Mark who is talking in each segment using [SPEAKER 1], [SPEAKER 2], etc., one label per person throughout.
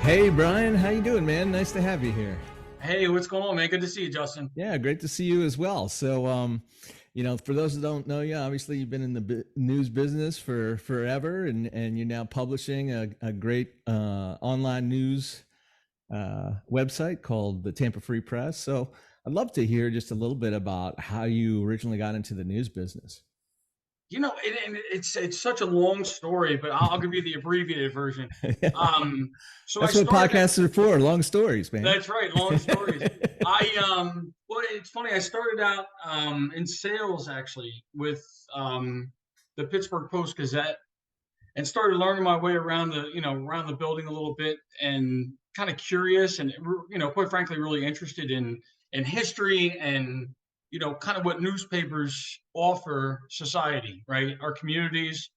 [SPEAKER 1] Hey Brian, how you doing, man? Nice to have you here.
[SPEAKER 2] Hey, what's going on, man? Good to see you, Justin.
[SPEAKER 1] Yeah, great to see you as well. For those who don't know you, obviously you've been in the news business for forever, and you're now publishing a great online news website called the Tampa Free Press. So I'd love to hear just a little bit about how you originally got into the news business.
[SPEAKER 2] It's such a long story, but I'll give you the abbreviated version. So I
[SPEAKER 1] That's what
[SPEAKER 2] started.
[SPEAKER 1] podcasts are for, long stories, man.
[SPEAKER 2] That's right, long stories. Well, it's funny. I started out in sales actually with the Pittsburgh Post Gazette, and started learning my way around around the building a little bit, and kind of curious, and quite frankly, really interested in history, and kind of what newspapers offer society, right? Our communities,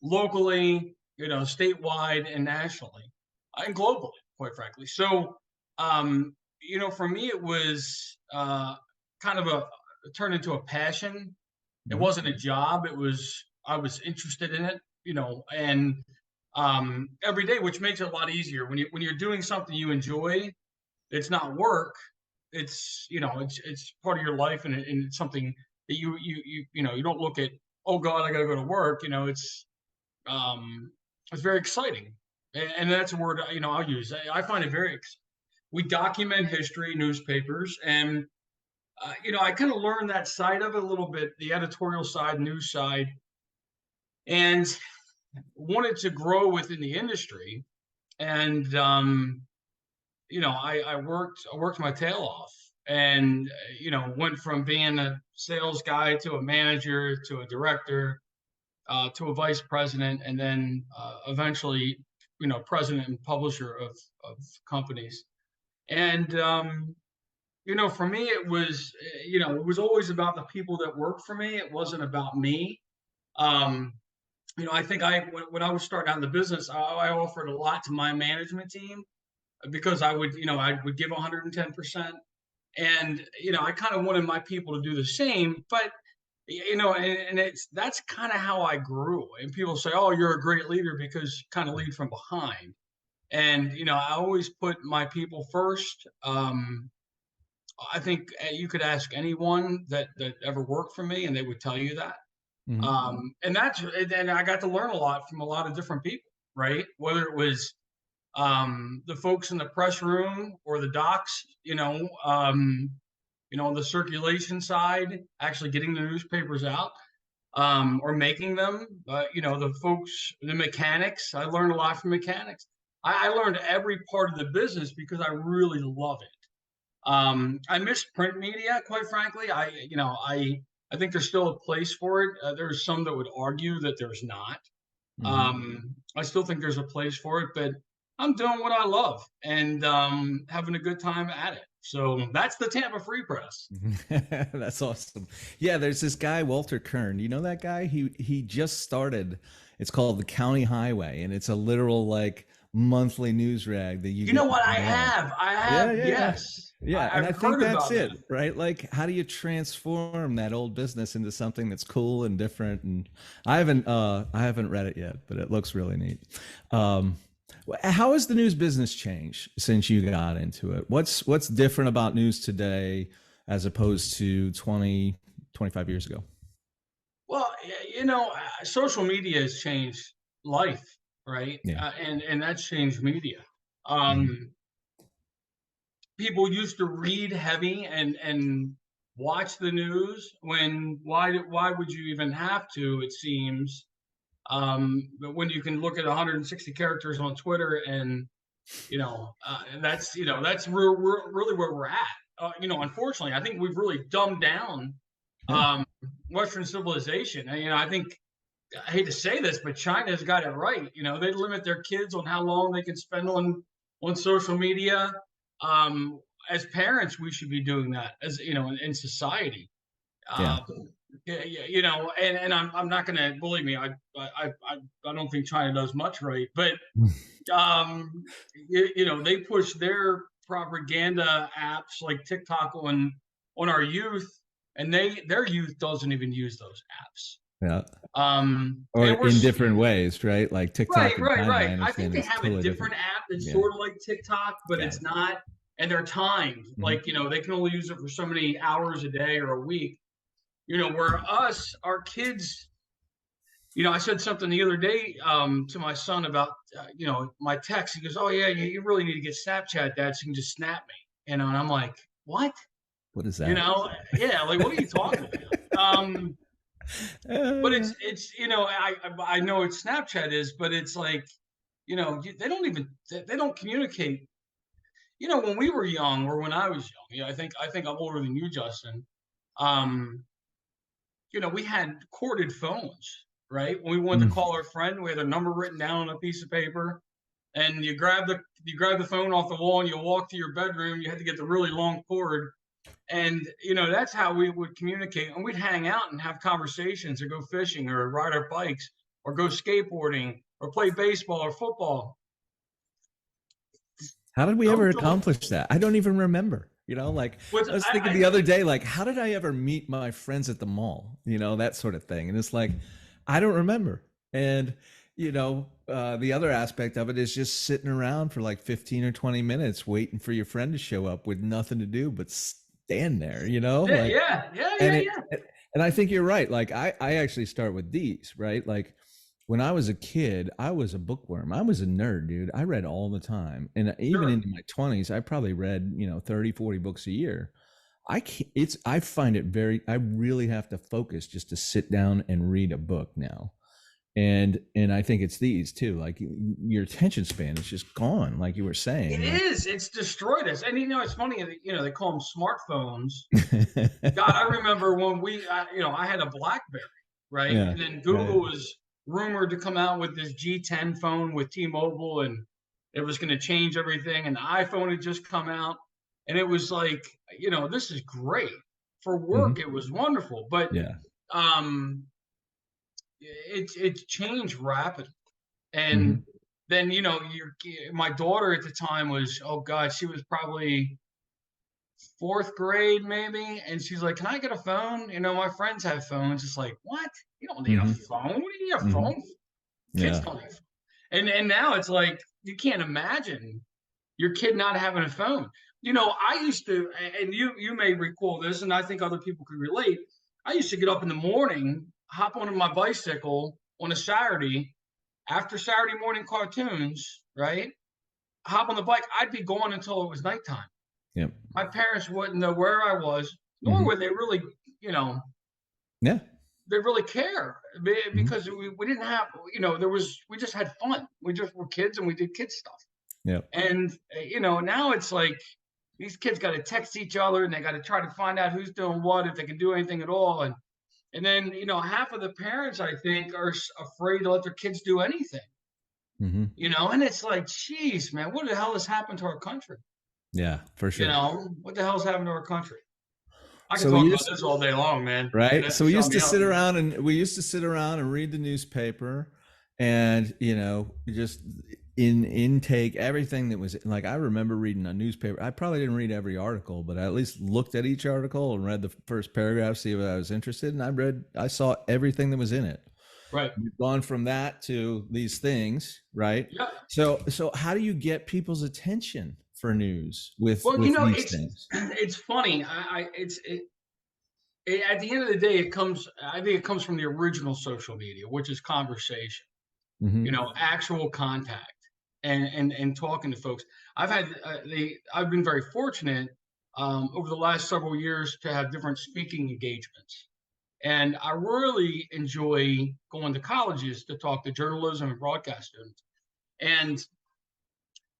[SPEAKER 2] locally, statewide and nationally, and globally, quite frankly. So, for me, it was kind of it turned into a passion. It
[SPEAKER 1] Mhm.
[SPEAKER 2] wasn't a job. I was interested in it, and every day, which makes it a lot easier when you're doing something you enjoy. It's not work. It's part of your life, and it's something that you don't look at. Oh God, I got to go to work. It's very exciting, and that's a word I'll use. I find it very. We document history, newspapers, and I kind of learned that side of it a little bit, the editorial side, news side, and wanted to grow within the industry. And I worked my tail off, and went from being a sales guy to a manager to a director, to a vice president, and then eventually president and publisher of companies. And for me, it was always about the people that worked for me. It wasn't about me. um, I think when I was starting out in the business, I offered a lot to my management team, because I would give 110%. And, I kind of wanted my people to do the same, but, that's kind of how I grew. And people say, oh, you're a great leader because you kind of lead from behind. And, I always put my people first. I think you could ask anyone that ever worked for me, and they would tell you that.
[SPEAKER 1] Mhm.
[SPEAKER 2] And I got to learn a lot from a lot of different people, right? Whether it was the folks in the press room or the docs, on the circulation side, actually getting the newspapers out, or making them. The folks, the mechanics. I learned a lot from mechanics. I learned every part of the business because I really love it. I miss print media, quite frankly. I think there's still a place for it. There's some that would argue that there's not.
[SPEAKER 1] Mhm.
[SPEAKER 2] I still think there's a place for it, but I'm doing what I love, and having a good time at it. So that's the Tampa Free Press.
[SPEAKER 1] That's awesome. Yeah, there's this guy Walter Kern. You know that guy? He just started. It's called the County Highway, and it's a literal like monthly news rag that you
[SPEAKER 2] You know
[SPEAKER 1] get
[SPEAKER 2] what?
[SPEAKER 1] in the mail.
[SPEAKER 2] I
[SPEAKER 1] Yeah,
[SPEAKER 2] have,
[SPEAKER 1] yeah, yeah.
[SPEAKER 2] yes.
[SPEAKER 1] Yeah, and
[SPEAKER 2] I've
[SPEAKER 1] I think
[SPEAKER 2] heard
[SPEAKER 1] that's
[SPEAKER 2] about
[SPEAKER 1] it,
[SPEAKER 2] that.
[SPEAKER 1] right? Like, how do you transform that old business into something that's cool and different? And I haven't read it yet, but it looks really neat. Um, how has the news business changed since you got into it? What's different about news today as opposed to 20, 25 years ago?
[SPEAKER 2] Well, social media has changed life, right?
[SPEAKER 1] Yeah.
[SPEAKER 2] And that's changed media.
[SPEAKER 1] Mhm.
[SPEAKER 2] Um, People used to read heavy and watch the news. Why would you even have to? It seems. But when you can look at 160 characters on Twitter, and that's really where we're at. Unfortunately, I think we've really dumbed down
[SPEAKER 1] Yeah.
[SPEAKER 2] um, Western civilization. And, I think, I hate to say this, but China's got it right. They limit their kids on how long they can spend on social media. Um, as parents, we should be doing that, as in society.
[SPEAKER 1] Yeah.
[SPEAKER 2] Um, yeah, yeah, and I'm not going to believe me. I don't think China does much right, but um, they push their propaganda apps like TikTok on our youth, and their youth doesn't even use those apps.
[SPEAKER 1] Yeah. Or
[SPEAKER 2] And we're
[SPEAKER 1] in different ways, right? Like TikTok and
[SPEAKER 2] right.
[SPEAKER 1] Timeline, I
[SPEAKER 2] I think
[SPEAKER 1] understand
[SPEAKER 2] they
[SPEAKER 1] it's
[SPEAKER 2] have a
[SPEAKER 1] totally
[SPEAKER 2] different
[SPEAKER 1] different.
[SPEAKER 2] app that's
[SPEAKER 1] Yeah.
[SPEAKER 2] sort of like TikTok, but
[SPEAKER 1] Got
[SPEAKER 2] it's
[SPEAKER 1] it.
[SPEAKER 2] not. And they're timed,
[SPEAKER 1] Mhm.
[SPEAKER 2] like they can only use it for so many hours a day or a week. Where our kids, I said something the other day to my son about my text. He goes, "Oh yeah, you really need to get Snapchat, Dad, so you can just snap me." And I'm like, "What?"
[SPEAKER 1] What is that?
[SPEAKER 2] Yeah, like what are you talking about? But
[SPEAKER 1] Uh,
[SPEAKER 2] it's I know what Snapchat is, but it's like they don't even they don't communicate. When we were young or when I was young, I think I'm older than you, Justin. Um, we had corded phones, right? When we wanted to
[SPEAKER 1] mm.
[SPEAKER 2] call our friend, we had a number written down on a piece of paper, and you grab the phone off the wall and you walk to your bedroom. You had to get the really long cord, and that's how we would communicate. And we'd hang out and have conversations, or go fishing, or ride our bikes, or go skateboarding, or play baseball or football.
[SPEAKER 1] How did we ever
[SPEAKER 2] Those are
[SPEAKER 1] accomplish that? I don't even remember. Like
[SPEAKER 2] what's
[SPEAKER 1] I was thinking the other day, like, how did I ever meet my friends at the mall? That sort of thing. And it's like, I don't remember. And the other aspect of it is just sitting around for like 15 or 20 minutes waiting for your friend to show up with nothing to do but stand there,
[SPEAKER 2] yeah,
[SPEAKER 1] like,
[SPEAKER 2] yeah, yeah,
[SPEAKER 1] and
[SPEAKER 2] yeah,
[SPEAKER 1] it,
[SPEAKER 2] yeah.
[SPEAKER 1] and I think you're right. Like I actually start with these, right? Like when I was a kid, I was a bookworm. I was a nerd, dude. I read all the time. And even
[SPEAKER 2] Sure.
[SPEAKER 1] into my 20s, I probably read, 30, 40 books a year. I find it I really have to focus just to sit down and read a book now. And I think it's these too. Like your attention span is just gone, like you were
[SPEAKER 2] It
[SPEAKER 1] saying. Like
[SPEAKER 2] is. It's destroyed us. And it's funny that they call them smartphones. God, I remember when I had a BlackBerry, right?
[SPEAKER 1] yeah,
[SPEAKER 2] And then
[SPEAKER 1] right.
[SPEAKER 2] Google was rumored to come out with this G10 phone with T-Mobile, and it was going to change everything. And the iPhone had just come out, and it was like, this is great for
[SPEAKER 1] Hmm.
[SPEAKER 2] work. It was wonderful, but
[SPEAKER 1] Yeah.
[SPEAKER 2] um, it changed rapidly. And
[SPEAKER 1] Hmm.
[SPEAKER 2] then my daughter at the time was, oh God, she was probably fourth grade maybe, and she's like, "Can I get a phone? My friends have phones." It's like, what? You don't need a
[SPEAKER 1] Hmm.
[SPEAKER 2] phone. What do you need a
[SPEAKER 1] Hmm.
[SPEAKER 2] phone? Kids
[SPEAKER 1] Yeah.
[SPEAKER 2] don't need. And now it's like you can't imagine your kid not having a phone. I used to, and you may recall this, and I think other people could relate. I used to get up in the morning, hop on my bicycle on a Saturday after Saturday morning cartoons, right? Hop on the bike. I'd be gone until it was nighttime.
[SPEAKER 1] Yep.
[SPEAKER 2] My parents wouldn't know where I was, nor
[SPEAKER 1] Hmm.
[SPEAKER 2] would they really, you know,
[SPEAKER 1] Yeah.
[SPEAKER 2] they really care
[SPEAKER 1] Hmm.
[SPEAKER 2] because we didn't have, we just had fun. We just were kids and we did kid stuff.
[SPEAKER 1] Yep.
[SPEAKER 2] And, now it's like these kids got to text each other and they got to try to find out who's doing what, if they can do anything at all. And then, half of the parents, I think, are afraid to let their kids do anything,
[SPEAKER 1] Hmm.
[SPEAKER 2] and it's like, geez, man, what the hell has happened to our country?
[SPEAKER 1] Yeah, for sure.
[SPEAKER 2] What the hell's happened to our country? I could
[SPEAKER 1] So we
[SPEAKER 2] talk about
[SPEAKER 1] used
[SPEAKER 2] this all day long, man. You're gonna
[SPEAKER 1] right.
[SPEAKER 2] have
[SPEAKER 1] So
[SPEAKER 2] to
[SPEAKER 1] we
[SPEAKER 2] shut
[SPEAKER 1] used
[SPEAKER 2] me
[SPEAKER 1] to
[SPEAKER 2] up.
[SPEAKER 1] sit around and read the newspaper, and just in intake everything that was like. I remember reading a newspaper. I probably didn't read every article, but I at least looked at each article and read the first paragraph, see if I was interested, and I saw everything that was in it.
[SPEAKER 2] Right.
[SPEAKER 1] We've gone from that to these things, right?
[SPEAKER 2] Yeah.
[SPEAKER 1] So how do you get people's attention for news with
[SPEAKER 2] Well,
[SPEAKER 1] these
[SPEAKER 2] it's
[SPEAKER 1] things?
[SPEAKER 2] it's funny. At the end of the day, I think it comes from the original social media, which is conversation.
[SPEAKER 1] Hmm.
[SPEAKER 2] Actual contact and talking to folks. I've been very fortunate over the last several years to have different speaking engagements. And I really enjoy going to colleges to talk to journalism and broadcast students. And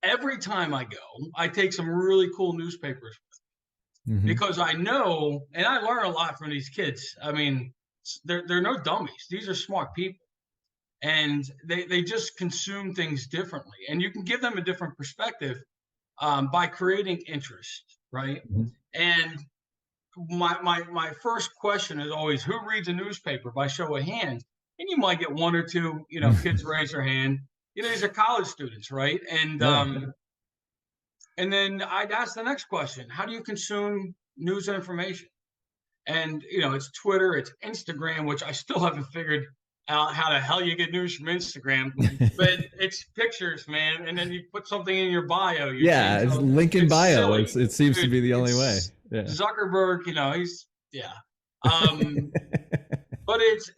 [SPEAKER 2] every time I go, I take some really cool newspapers
[SPEAKER 1] Hmm.
[SPEAKER 2] because I know, and I learn a lot from these kids. I mean, they're no dummies. These are smart people, and they just consume things differently. And you can give them a different perspective by creating interest, right? And my first question is always, who reads a newspaper by show of hands? And you might get one or two, kids raise their hand. These are college students, right?
[SPEAKER 1] Yeah.
[SPEAKER 2] And then I'd ask the next question: how do you consume news and information? And it's Twitter, it's Instagram, which I still haven't figured out how the hell you get news from Instagram. But it's pictures, man, and then you put something in your bio. You
[SPEAKER 1] Yeah,
[SPEAKER 2] change.
[SPEAKER 1] it's link in
[SPEAKER 2] It's
[SPEAKER 1] bio.
[SPEAKER 2] silly,
[SPEAKER 1] It seems to
[SPEAKER 2] dude.
[SPEAKER 1] be the only way.
[SPEAKER 2] It's
[SPEAKER 1] Yeah.
[SPEAKER 2] Zuckerberg. He's yeah. Um, but it's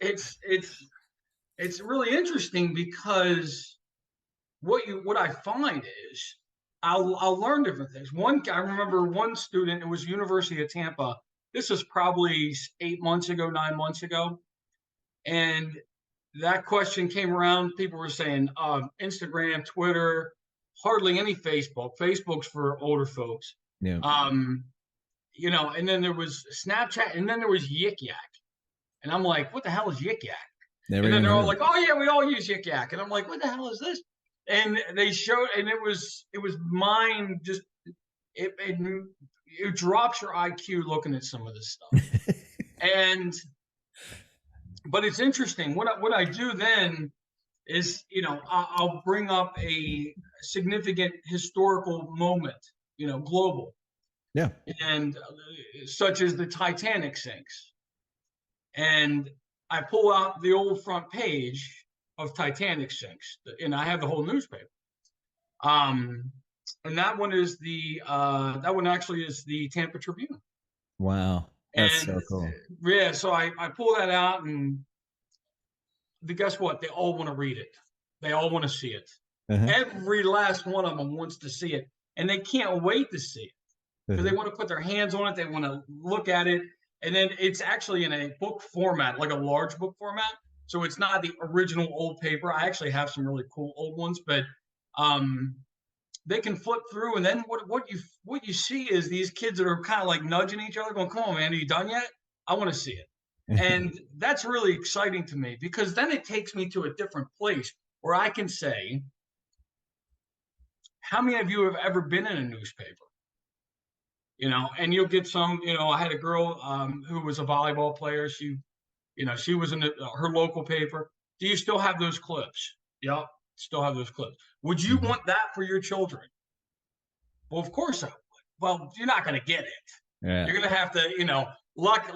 [SPEAKER 2] really interesting because what I find is I'll learn different things. I remember one student. It was University of Tampa. This was probably 8 months ago, 9 months ago, and that question came around. People were saying Instagram, Twitter, hardly any Facebook. Facebook's for older folks.
[SPEAKER 1] Yeah.
[SPEAKER 2] And then there was Snapchat, and then there was Yik Yak. And I'm like, what the hell is Yik Yak?
[SPEAKER 1] Never
[SPEAKER 2] And then
[SPEAKER 1] even
[SPEAKER 2] they're all
[SPEAKER 1] heard.
[SPEAKER 2] like, oh yeah, we all use Yik Yak. And I'm like, what the hell is this? And they showed, and it was mine. Just it drops your IQ looking at some of this stuff. And but it's interesting. What I do then is, I'll bring up a significant historical moment, global,
[SPEAKER 1] Yeah.
[SPEAKER 2] and such as the Titanic sinks. And I pull out the old front page of Titanic sinks, and I have the whole newspaper. And that one actually is the Tampa Tribune.
[SPEAKER 1] Wow. That's
[SPEAKER 2] And
[SPEAKER 1] so cool.
[SPEAKER 2] yeah, so I pull that out, and guess what? They all want to read it. They all want to see it.
[SPEAKER 1] Uh-huh.
[SPEAKER 2] Every last one of them wants to see it, and they can't wait to see it because they want to put their hands on it. They want to look at it, and then it's actually in a book format, like a large book format. So it's not the original old paper. I actually have some really cool old ones, but they can flip through, and then what you see is these kids that are kind of like nudging each other, going, "Come on, man, are you done yet? I want to see it." And that's really exciting to me because then it takes me to a different place where I can say, how many of you have ever been in a newspaper? And you'll get some, I had a girl who was a volleyball player. She was in her local paper. Do you still have those clips? Yep, still have those clips. Would you want that for your children? Well, of course I would. Well, you're not going to get it.
[SPEAKER 1] Yeah.
[SPEAKER 2] You're going to have to, luck,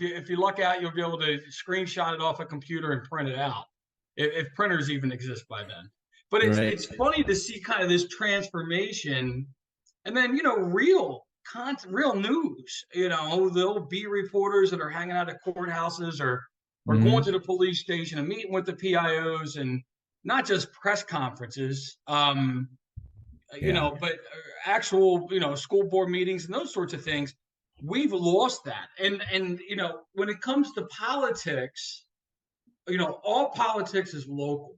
[SPEAKER 2] if you luck out, you'll be able to screenshot it off a computer and print it out, if printers even exist by then. But it's funny to see kind of this transformation, and then real news. The old B reporters that are hanging out at courthouses or going to the police station and meeting with the PIOs, and not just press conferences. But actual, school board meetings and those sorts of things. We've lost that. And when it comes to politics, all politics is local,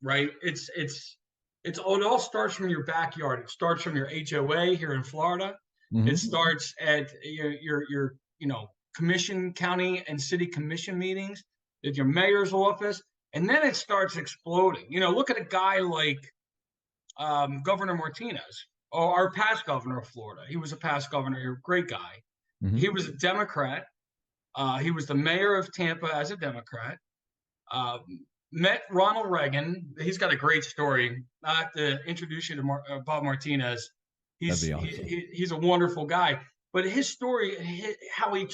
[SPEAKER 2] right? It all starts from your backyard. It starts from your HOA here in Florida. It starts at your commission, county and city commission meetings, at your mayor's office, and then it starts exploding. Look at a guy like Governor Martinez, or our past governor of Florida. He was a past governor, a great guy. He was a Democrat. He was the mayor of Tampa as a Democrat. Met Ronald Reagan. He's got a great story. I have to introduce you to Bob Martinez. He's a wonderful guy. But his story, how he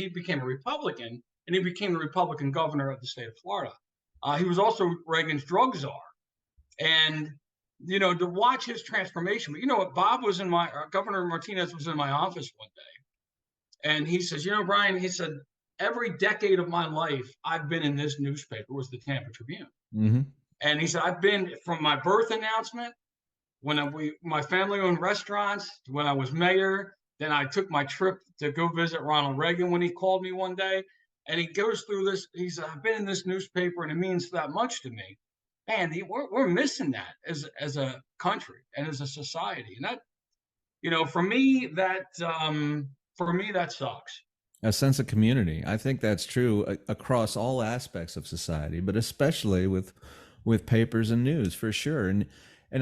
[SPEAKER 2] became a Republican, and he became the Republican governor of the state of Florida. He was also Reagan's drug czar. And to watch his transformation. But what? Governor Martinez was in my office one day, and he says, Brian, he said, every decade of my life, I've been in this newspaper, was the Tampa Tribune. And he said, I've been from my birth announcement, when my family owned restaurants, when I was mayor, then I took my trip to go visit Ronald Reagan when he called me one day, and he goes through this. He said, I've been in this newspaper, and it means that much to me. Man, we're missing that as a country and as a society, and that, for me that sucks.
[SPEAKER 1] A sense of community. I think that's true across all aspects of society, but especially with papers and news, for sure. And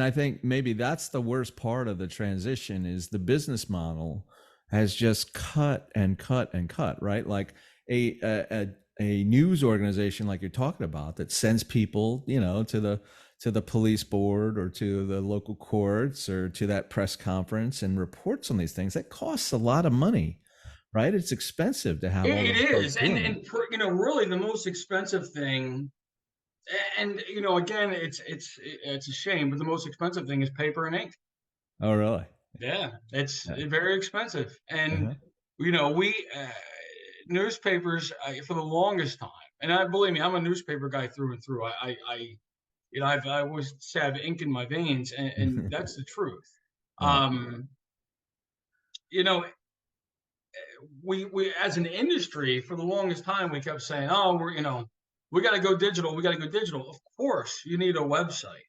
[SPEAKER 1] I think maybe that's the worst part of the transition is the business model has just cut and cut and cut, right? Like a news organization like you're talking about that sends people, to the police board or to the local courts or to that press conference and reports on these things, that costs a lot of money, right? It's expensive to have all
[SPEAKER 2] It
[SPEAKER 1] those folks
[SPEAKER 2] is,
[SPEAKER 1] doing it.
[SPEAKER 2] and you know, really the most expensive thing, and you know, again, it's a shame, but the most expensive thing is paper and ink.
[SPEAKER 1] Oh, really?
[SPEAKER 2] Yeah, it's
[SPEAKER 1] Yeah.
[SPEAKER 2] very expensive, and
[SPEAKER 1] Uh-huh.
[SPEAKER 2] you know, we newspapers for the longest time, and I believe me, I'm a newspaper guy through and through. You know, I always say I have ink in my veins, and that's the truth.
[SPEAKER 1] Yeah.
[SPEAKER 2] Um, you know, we as an industry for the longest time we kept saying, oh, we're you know, we got to go digital, we got to go digital. Of course, you need a website.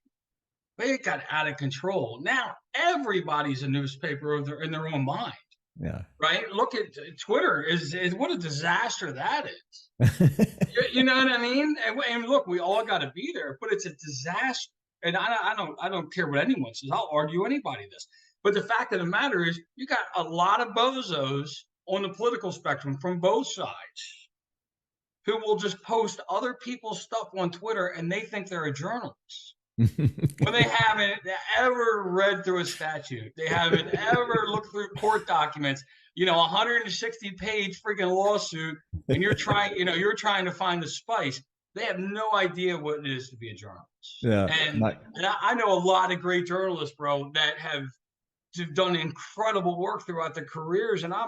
[SPEAKER 2] But it got out of control. Now everybody's a newspaper in their own mind,
[SPEAKER 1] Yeah.
[SPEAKER 2] right? Look at Twitter is what a disaster that is. You know what I mean? And look, we all got to be there, but it's a disaster. And I don't care what anyone says. I'll argue anybody this. But the fact of the matter is, you got a lot of bozos on the political spectrum from both sides who will just post other people's stuff on Twitter and they think they're a journalist when they haven't ever read through a statute. They haven't ever looked through court documents. You know, 160-page freaking lawsuit, and you're trying to find the spice. They have no idea what it is to be a journalist.
[SPEAKER 1] Yeah.
[SPEAKER 2] And I know a lot of great journalists, bro, that have done incredible work throughout their careers, and I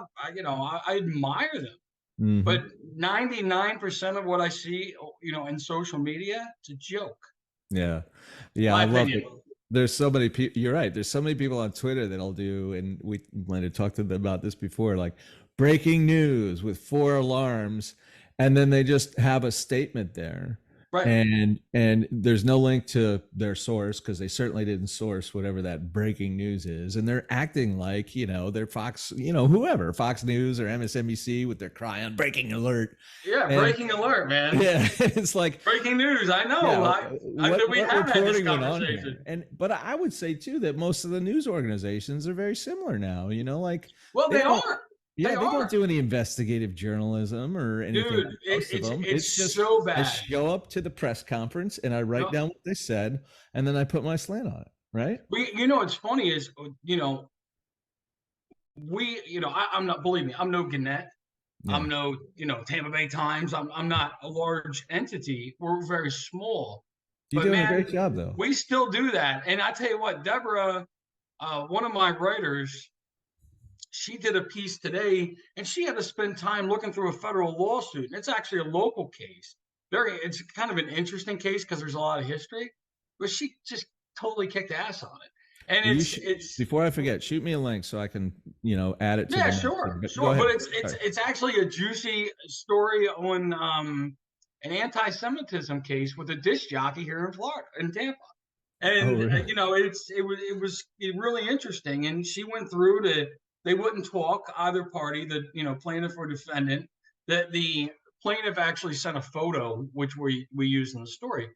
[SPEAKER 2] admire them.
[SPEAKER 1] Mhm.
[SPEAKER 2] But 99% of what I see, you know, in social media, it's a joke.
[SPEAKER 1] Yeah. Yeah,
[SPEAKER 2] My
[SPEAKER 1] I love
[SPEAKER 2] opinion.
[SPEAKER 1] it. There's so many people. You're right. There's so many people on Twitter that'll do, and we might have talked to them about this before, like breaking news with 4 alarms, and then they just have a statement there,
[SPEAKER 2] Right.
[SPEAKER 1] and there's no link to their source because they certainly didn't source whatever that breaking news is, and they're acting like they're Fox, whoever, Fox News or MSNBC with their cry on breaking alert,
[SPEAKER 2] Yeah,
[SPEAKER 1] and
[SPEAKER 2] breaking alert, man.
[SPEAKER 1] yeah, it's like
[SPEAKER 2] Breaking news. I know.
[SPEAKER 1] yeah,
[SPEAKER 2] We have had this
[SPEAKER 1] reporting went on
[SPEAKER 2] conversation.
[SPEAKER 1] here? But I would say too that most of the news organizations are very similar now. Like
[SPEAKER 2] Well,
[SPEAKER 1] they
[SPEAKER 2] they
[SPEAKER 1] don't,
[SPEAKER 2] are.
[SPEAKER 1] yeah,
[SPEAKER 2] They
[SPEAKER 1] they don't
[SPEAKER 2] are.
[SPEAKER 1] do any investigative journalism or anything.
[SPEAKER 2] Dude,
[SPEAKER 1] Like most of them, it's
[SPEAKER 2] it's
[SPEAKER 1] just
[SPEAKER 2] so
[SPEAKER 1] I
[SPEAKER 2] bad.
[SPEAKER 1] show up to the press conference and I write
[SPEAKER 2] No,
[SPEAKER 1] down what they said, and then I put my slant on it. Right?
[SPEAKER 2] you know what's funny is, you know, I'm not, believe me, I'm no Gannett.
[SPEAKER 1] Yeah,
[SPEAKER 2] I'm no, you know, Tampa Bay Times. I'm not a large entity. We're very small.
[SPEAKER 1] you're
[SPEAKER 2] But
[SPEAKER 1] doing a
[SPEAKER 2] man,
[SPEAKER 1] great job though.
[SPEAKER 2] we still do that. And I tell you what, Deborah, one of my writers, she did a piece today, and she had to spend time looking through a federal lawsuit. And it's actually a local case. It's kind of an interesting case because there's a lot of history, but she just totally kicked ass on it. And
[SPEAKER 1] Well,
[SPEAKER 2] it's
[SPEAKER 1] before I forget, shoot me a link so I can add it to
[SPEAKER 2] yeah,
[SPEAKER 1] the notes.
[SPEAKER 2] sure,
[SPEAKER 1] Go
[SPEAKER 2] sure.
[SPEAKER 1] ahead.
[SPEAKER 2] But
[SPEAKER 1] Sorry.
[SPEAKER 2] it's actually a juicy story on an anti-Semitism case with a disc jockey here in Florida, in Tampa.
[SPEAKER 1] Oh,
[SPEAKER 2] And
[SPEAKER 1] really?
[SPEAKER 2] you know, it was really interesting. And she went through they wouldn't talk, either party, the plaintiff or defendant. That the plaintiff actually sent a photo, which we use in the story.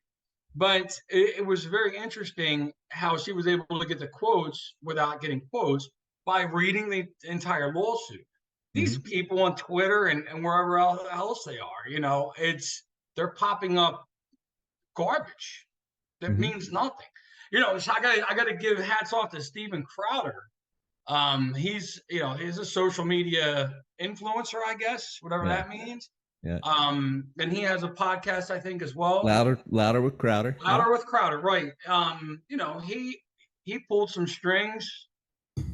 [SPEAKER 2] But it was very interesting how she was able to get the quotes without getting quotes by reading the entire lawsuit. These
[SPEAKER 1] Hmm.
[SPEAKER 2] people on Twitter and wherever else they are, you know, they're popping up garbage that
[SPEAKER 1] Hmm.
[SPEAKER 2] means nothing. You know, so I gotta give hats off to Steven Crowder. He's a social media influencer, I guess, whatever
[SPEAKER 1] Yeah,
[SPEAKER 2] that means.
[SPEAKER 1] yeah.
[SPEAKER 2] And he has a podcast, I think, as well.
[SPEAKER 1] Louder with Crowder. Yeah.
[SPEAKER 2] Louder with Crowder, right? You know, he pulled some strings,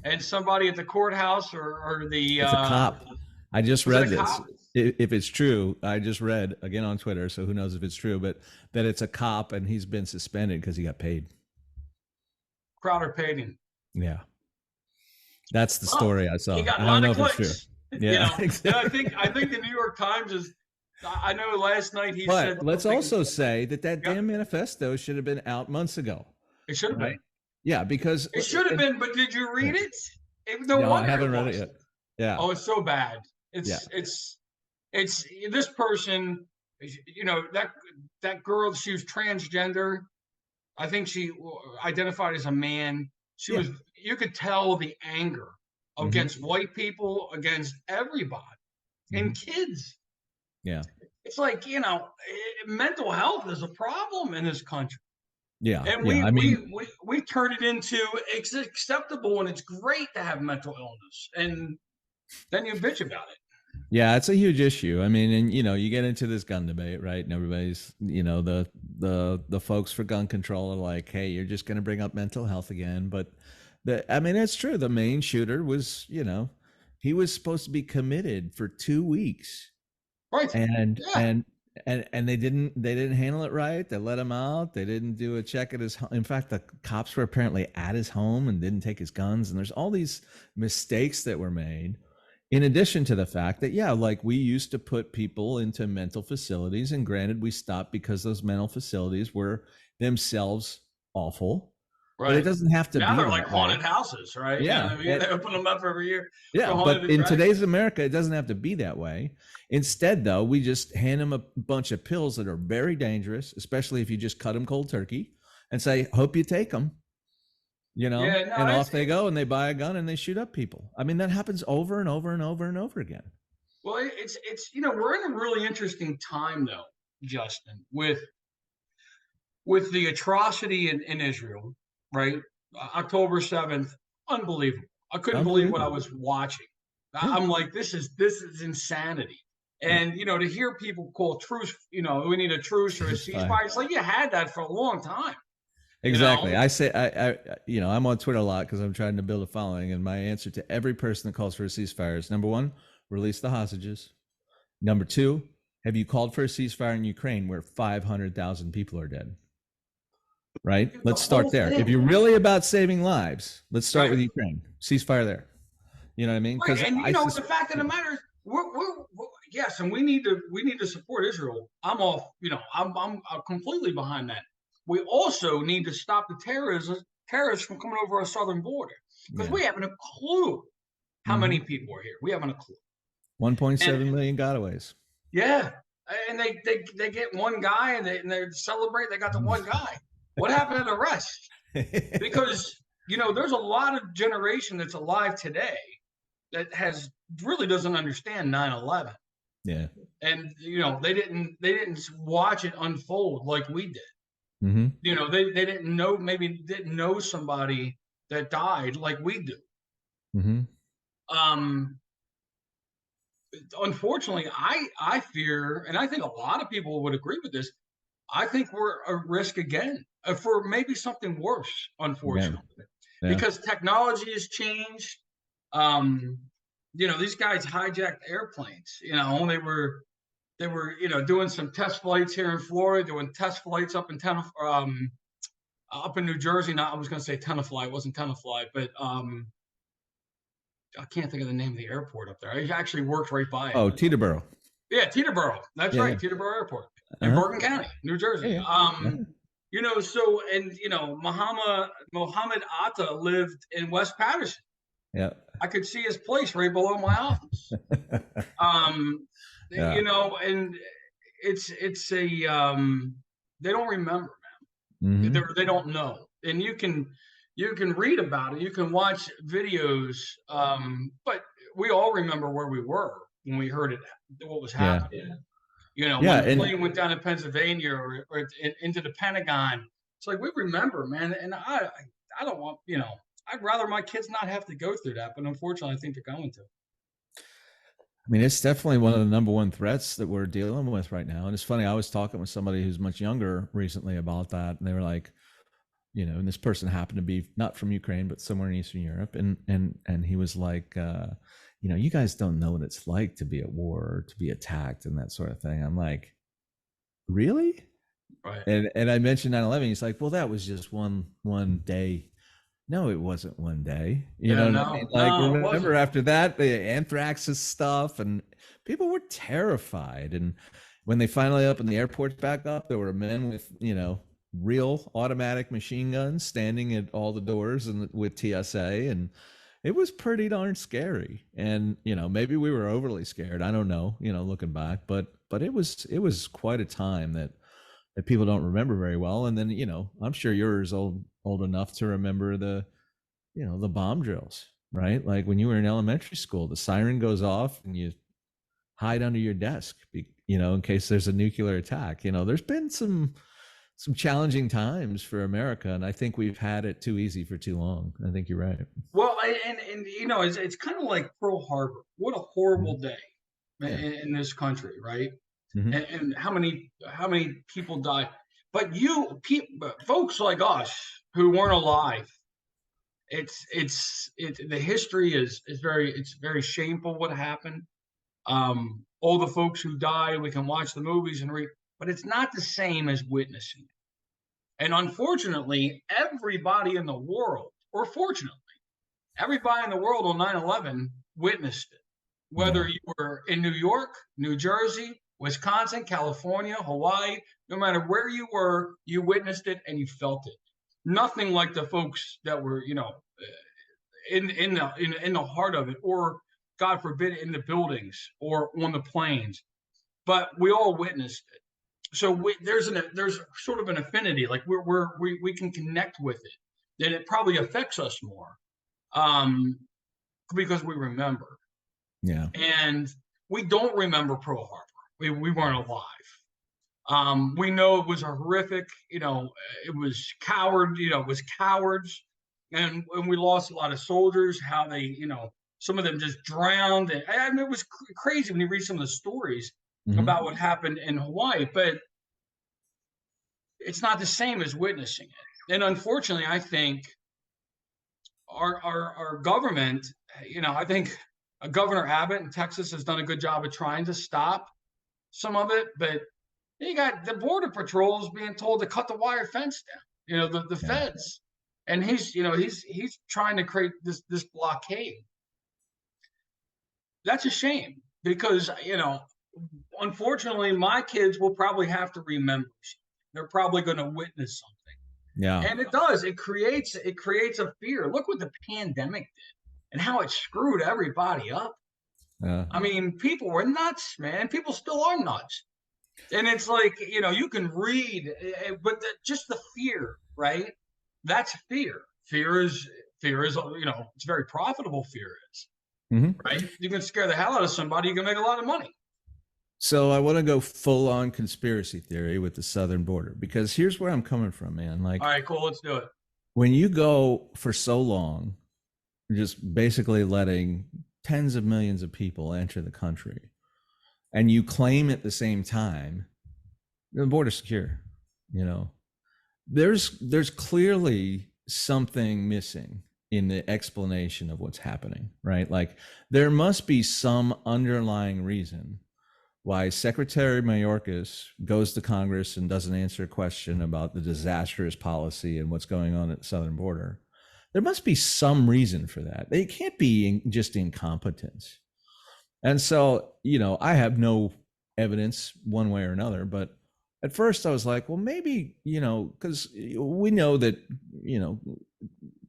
[SPEAKER 2] and somebody at the courthouse or the
[SPEAKER 1] It's a cop. I just
[SPEAKER 2] was it
[SPEAKER 1] read
[SPEAKER 2] a
[SPEAKER 1] this.
[SPEAKER 2] cop?
[SPEAKER 1] If it's true, I just read again on Twitter, so who knows if it's true, but that it's a cop and he's been suspended because he got paid.
[SPEAKER 2] Crowder paid him.
[SPEAKER 1] Yeah. That's the
[SPEAKER 2] Oh,
[SPEAKER 1] story I saw.
[SPEAKER 2] he got
[SPEAKER 1] I
[SPEAKER 2] a
[SPEAKER 1] don't
[SPEAKER 2] lot
[SPEAKER 1] know
[SPEAKER 2] of
[SPEAKER 1] if it's true.
[SPEAKER 2] clicks. You
[SPEAKER 1] Yeah,
[SPEAKER 2] know, and
[SPEAKER 1] exactly.
[SPEAKER 2] I think the New York Times is. I know last night he said
[SPEAKER 1] But let's
[SPEAKER 2] something.
[SPEAKER 1] also say that
[SPEAKER 2] Yep,
[SPEAKER 1] damn manifesto should have been out months ago,
[SPEAKER 2] it should have
[SPEAKER 1] right?
[SPEAKER 2] been.
[SPEAKER 1] Yeah, because
[SPEAKER 2] It should have been. But did you
[SPEAKER 1] yeah.
[SPEAKER 2] read it? No
[SPEAKER 1] No, I
[SPEAKER 2] wonder
[SPEAKER 1] haven't
[SPEAKER 2] it
[SPEAKER 1] read it
[SPEAKER 2] wasn't.
[SPEAKER 1] yet. Yeah,
[SPEAKER 2] Oh, it's so bad.
[SPEAKER 1] yeah.
[SPEAKER 2] It's this person. You know, that girl. She was transgender. I think she identified as a man. She
[SPEAKER 1] Yeah.
[SPEAKER 2] was. You could tell the anger
[SPEAKER 1] Hmm.
[SPEAKER 2] against white people, against everybody,
[SPEAKER 1] Hmm.
[SPEAKER 2] and kids.
[SPEAKER 1] Yeah.
[SPEAKER 2] It's like, you know, mental health is a problem in this country,
[SPEAKER 1] Yeah.
[SPEAKER 2] and
[SPEAKER 1] Yeah. I mean,
[SPEAKER 2] we turn it into it's acceptable and it's great to have mental illness, and then you bitch about it.
[SPEAKER 1] Yeah, it's a huge issue. I mean, and you get into this gun debate, right? And everybody's, the folks for gun control are like, "Hey, you're just going to bring up mental health again." But I mean, it's true. The main shooter was, he was supposed to be committed for 2 weeks,
[SPEAKER 2] Right.
[SPEAKER 1] and
[SPEAKER 2] Yeah.
[SPEAKER 1] and they didn't handle it right. They let him out. They didn't do a check at his home. In fact, the cops were apparently at his home and didn't take his guns. And there's all these mistakes that were made. In addition to the fact that, yeah, like we used to put people into mental facilities, and granted, we stopped because those mental facilities were themselves awful, but it
[SPEAKER 2] Right.
[SPEAKER 1] doesn't have to
[SPEAKER 2] Now
[SPEAKER 1] be
[SPEAKER 2] they're like
[SPEAKER 1] that way.
[SPEAKER 2] haunted houses, right? You know
[SPEAKER 1] Yeah.
[SPEAKER 2] what I mean? They open them up every year for
[SPEAKER 1] Yeah, but
[SPEAKER 2] haunted
[SPEAKER 1] in
[SPEAKER 2] attractions.
[SPEAKER 1] today's America, it doesn't have to be that way. Instead, though, we just hand them a bunch of pills that are very dangerous, especially if you just cut them cold turkey and say, "Hope you take them,"
[SPEAKER 2] Yeah, no,
[SPEAKER 1] and off they go and they buy a gun and they shoot up people. I mean, that happens over and over and over and over again.
[SPEAKER 2] well, it's we're in a really interesting time though, Justin, with the atrocity in Israel, right? October 7th, unbelievable. I couldn't believe what I
[SPEAKER 1] Unbelievable.
[SPEAKER 2] was watching.
[SPEAKER 1] Yeah.
[SPEAKER 2] I'm like, this is insanity.
[SPEAKER 1] Yeah.
[SPEAKER 2] And to hear people call truce, we need a truce or a
[SPEAKER 1] Ceasefire.
[SPEAKER 2] ceasefire. It's like you had that for a long time, you know.
[SPEAKER 1] Exactly. I say, I'm on Twitter a lot because I'm trying to build a following, and my answer to every person that calls for a ceasefire is: number one, release the hostages. Number two, have you called for a ceasefire in Ukraine where 500,000 people are dead? Right?
[SPEAKER 2] The
[SPEAKER 1] Let's start
[SPEAKER 2] whole
[SPEAKER 1] there. If
[SPEAKER 2] thing,
[SPEAKER 1] you're really about saving lives, let's start
[SPEAKER 2] right?
[SPEAKER 1] with Ukraine. Ceasefire there. You know what I mean?
[SPEAKER 2] Right,
[SPEAKER 1] Because
[SPEAKER 2] and the fact of
[SPEAKER 1] yeah,
[SPEAKER 2] the matter is, we're yes, and we need to support Israel. I'm all, I'm completely behind that. We also need to stop the terrorists from coming over our southern border because
[SPEAKER 1] yeah.
[SPEAKER 2] we haven't a clue how
[SPEAKER 1] Mm-hmm.
[SPEAKER 2] many people are here. We haven't a clue, and
[SPEAKER 1] 1.7 million gotaways.
[SPEAKER 2] yeah, and they get one guy and they celebrate they got the one guy. What happened to the rest? Because there's a lot of generation that's alive today that has really doesn't understand 9/11,
[SPEAKER 1] Yeah.
[SPEAKER 2] and they didn't watch it unfold like we did.
[SPEAKER 1] Mm-hmm.
[SPEAKER 2] They didn't know, maybe didn't know somebody that died like we do.
[SPEAKER 1] Mm-hmm.
[SPEAKER 2] um Unfortunately, I fear, and I think a lot of people would agree with this, I think we're a risk again, for maybe something worse,
[SPEAKER 1] Yeah.
[SPEAKER 2] unfortunately,
[SPEAKER 1] Yeah.
[SPEAKER 2] because technology has changed. um these guys hijacked airplanes. They were doing some test flights here in Florida, doing test flights up in New Jersey. Not, I was going to say Tenafly, it wasn't Tenafly, but I can't think of the name of the airport up there. I actually worked right by it.
[SPEAKER 1] Oh, Teterboro.
[SPEAKER 2] Yeah, Teterboro. That's
[SPEAKER 1] Yeah. Yeah.
[SPEAKER 2] right, Teterboro Airport in
[SPEAKER 1] Uh-huh.
[SPEAKER 2] Bergen County, New
[SPEAKER 1] Yeah.
[SPEAKER 2] Jersey.
[SPEAKER 1] Yeah.
[SPEAKER 2] So, and Muhammad Atta lived in West Patterson.
[SPEAKER 1] Yeah.
[SPEAKER 2] I could see his place right below my office. Um,
[SPEAKER 1] Yeah.
[SPEAKER 2] and it's a they don't remember.
[SPEAKER 1] Mm-hmm.
[SPEAKER 2] They don't know, and you can read about it, you can watch videos, but we all remember where we were when we heard it, what was
[SPEAKER 1] Yeah.
[SPEAKER 2] happening.
[SPEAKER 1] Yeah.
[SPEAKER 2] When the
[SPEAKER 1] And
[SPEAKER 2] plane went down to Pennsylvania or into the Pentagon, it's like we remember, man. And I don't want, I'd rather my kids not have to go through that, but unfortunately, I think they're going to.
[SPEAKER 1] I mean, it's definitely one of the number one threats that we're dealing with right now. And it's funny, I was talking with somebody who's much younger recently about that, and they were like, and this person happened to be not from Ukraine, but somewhere in Eastern Europe, and he was like, you guys don't know what it's like to be at war or to be attacked and that sort of thing. I'm like, really?
[SPEAKER 2] Right.
[SPEAKER 1] And I mentioned 9/11. He's like, well, that was just one day. No, it wasn't one day. You
[SPEAKER 2] Yeah,
[SPEAKER 1] know what I mean?
[SPEAKER 2] no,
[SPEAKER 1] Like,
[SPEAKER 2] no, it
[SPEAKER 1] remember
[SPEAKER 2] wasn't.
[SPEAKER 1] after that, the anthrax's stuff, and people were terrified. And when they finally opened the airports back up, there were men with, real automatic machine guns standing at all the doors and with TSA. And it was pretty darn scary. And, maybe we were overly scared. I don't know, looking back, but it was quite a time that people don't remember very well. And then, I'm sure you're as old enough to remember the bomb drills, right? Like when you were in elementary school, the siren goes off and you hide under your desk, in case there's a nuclear attack. There's been some challenging times for America, and I think we've had it too easy for too long. I think you're right.
[SPEAKER 2] Well, and it's kind of like Pearl Harbor. What a horrible day.
[SPEAKER 1] Yeah.
[SPEAKER 2] in this country, right?
[SPEAKER 1] Hmm.
[SPEAKER 2] And how many people die. But folks like us who weren't alive, the history is very shameful what happened. All the folks who died, we can watch the movies and read, but it's not the same as witnessing it. And unfortunately, everybody in the world, or fortunately, everybody in the world on 9/11 witnessed it.
[SPEAKER 1] Yeah.
[SPEAKER 2] Whether you were in New York, New Jersey, Wisconsin, California, Hawaii, no matter where you were, you witnessed it and you felt it. Nothing like the folks that were, in the heart of it, or God forbid, in the buildings or on the planes. But we all witnessed it. So there's sort of an affinity, like we can connect with it, and it probably affects us more, um, because we remember.
[SPEAKER 1] Yeah.
[SPEAKER 2] And we don't remember Pearl Harbor. We weren't alive. We know it was a horrific, it was it was cowards, and we lost a lot of soldiers. How they, some of them just drowned. And I mean, it was crazy when you read some of the stories
[SPEAKER 1] Hmm.
[SPEAKER 2] about what happened in Hawaii. But it's not the same as witnessing it. And unfortunately, I think our government, I think Governor Abbott in Texas has done a good job of trying to stop some of it, but you got the border patrols being told to cut the wire fence down. The
[SPEAKER 1] Yeah.
[SPEAKER 2] feds, and he's trying to create this blockade. That's a shame because unfortunately, my kids will probably have to remember something. They're probably going to witness
[SPEAKER 1] Yeah.
[SPEAKER 2] something, and it does. It creates a fear. Look what the pandemic did, and how it screwed everybody up.
[SPEAKER 1] Yeah.
[SPEAKER 2] I mean, people were nuts, man. People still are nuts. And it's like, you can read, but just the fear, right? That's fear. Fear is, it's very profitable. Fear is,
[SPEAKER 1] Hmm.
[SPEAKER 2] right? You can scare the hell out of somebody, you can make a lot of money.
[SPEAKER 1] So I want to go full on conspiracy theory with the southern border because here's where I'm coming from, man.
[SPEAKER 2] All
[SPEAKER 1] Like
[SPEAKER 2] right, cool. Let's do it.
[SPEAKER 1] when you go for so long, just basically letting tens of millions of people enter the country, and you claim at the same time the border's secure, you know, there's clearly something missing in the explanation of what's happening, right? Like there must be some underlying reason why Secretary Mayorkas goes to Congress and doesn't answer a question about the disastrous policy and what's going on at the southern border. There must be some reason for that. It can't be just incompetence. And so, I have no evidence one way or another, but at first I was like, well, maybe, because we know that, you know,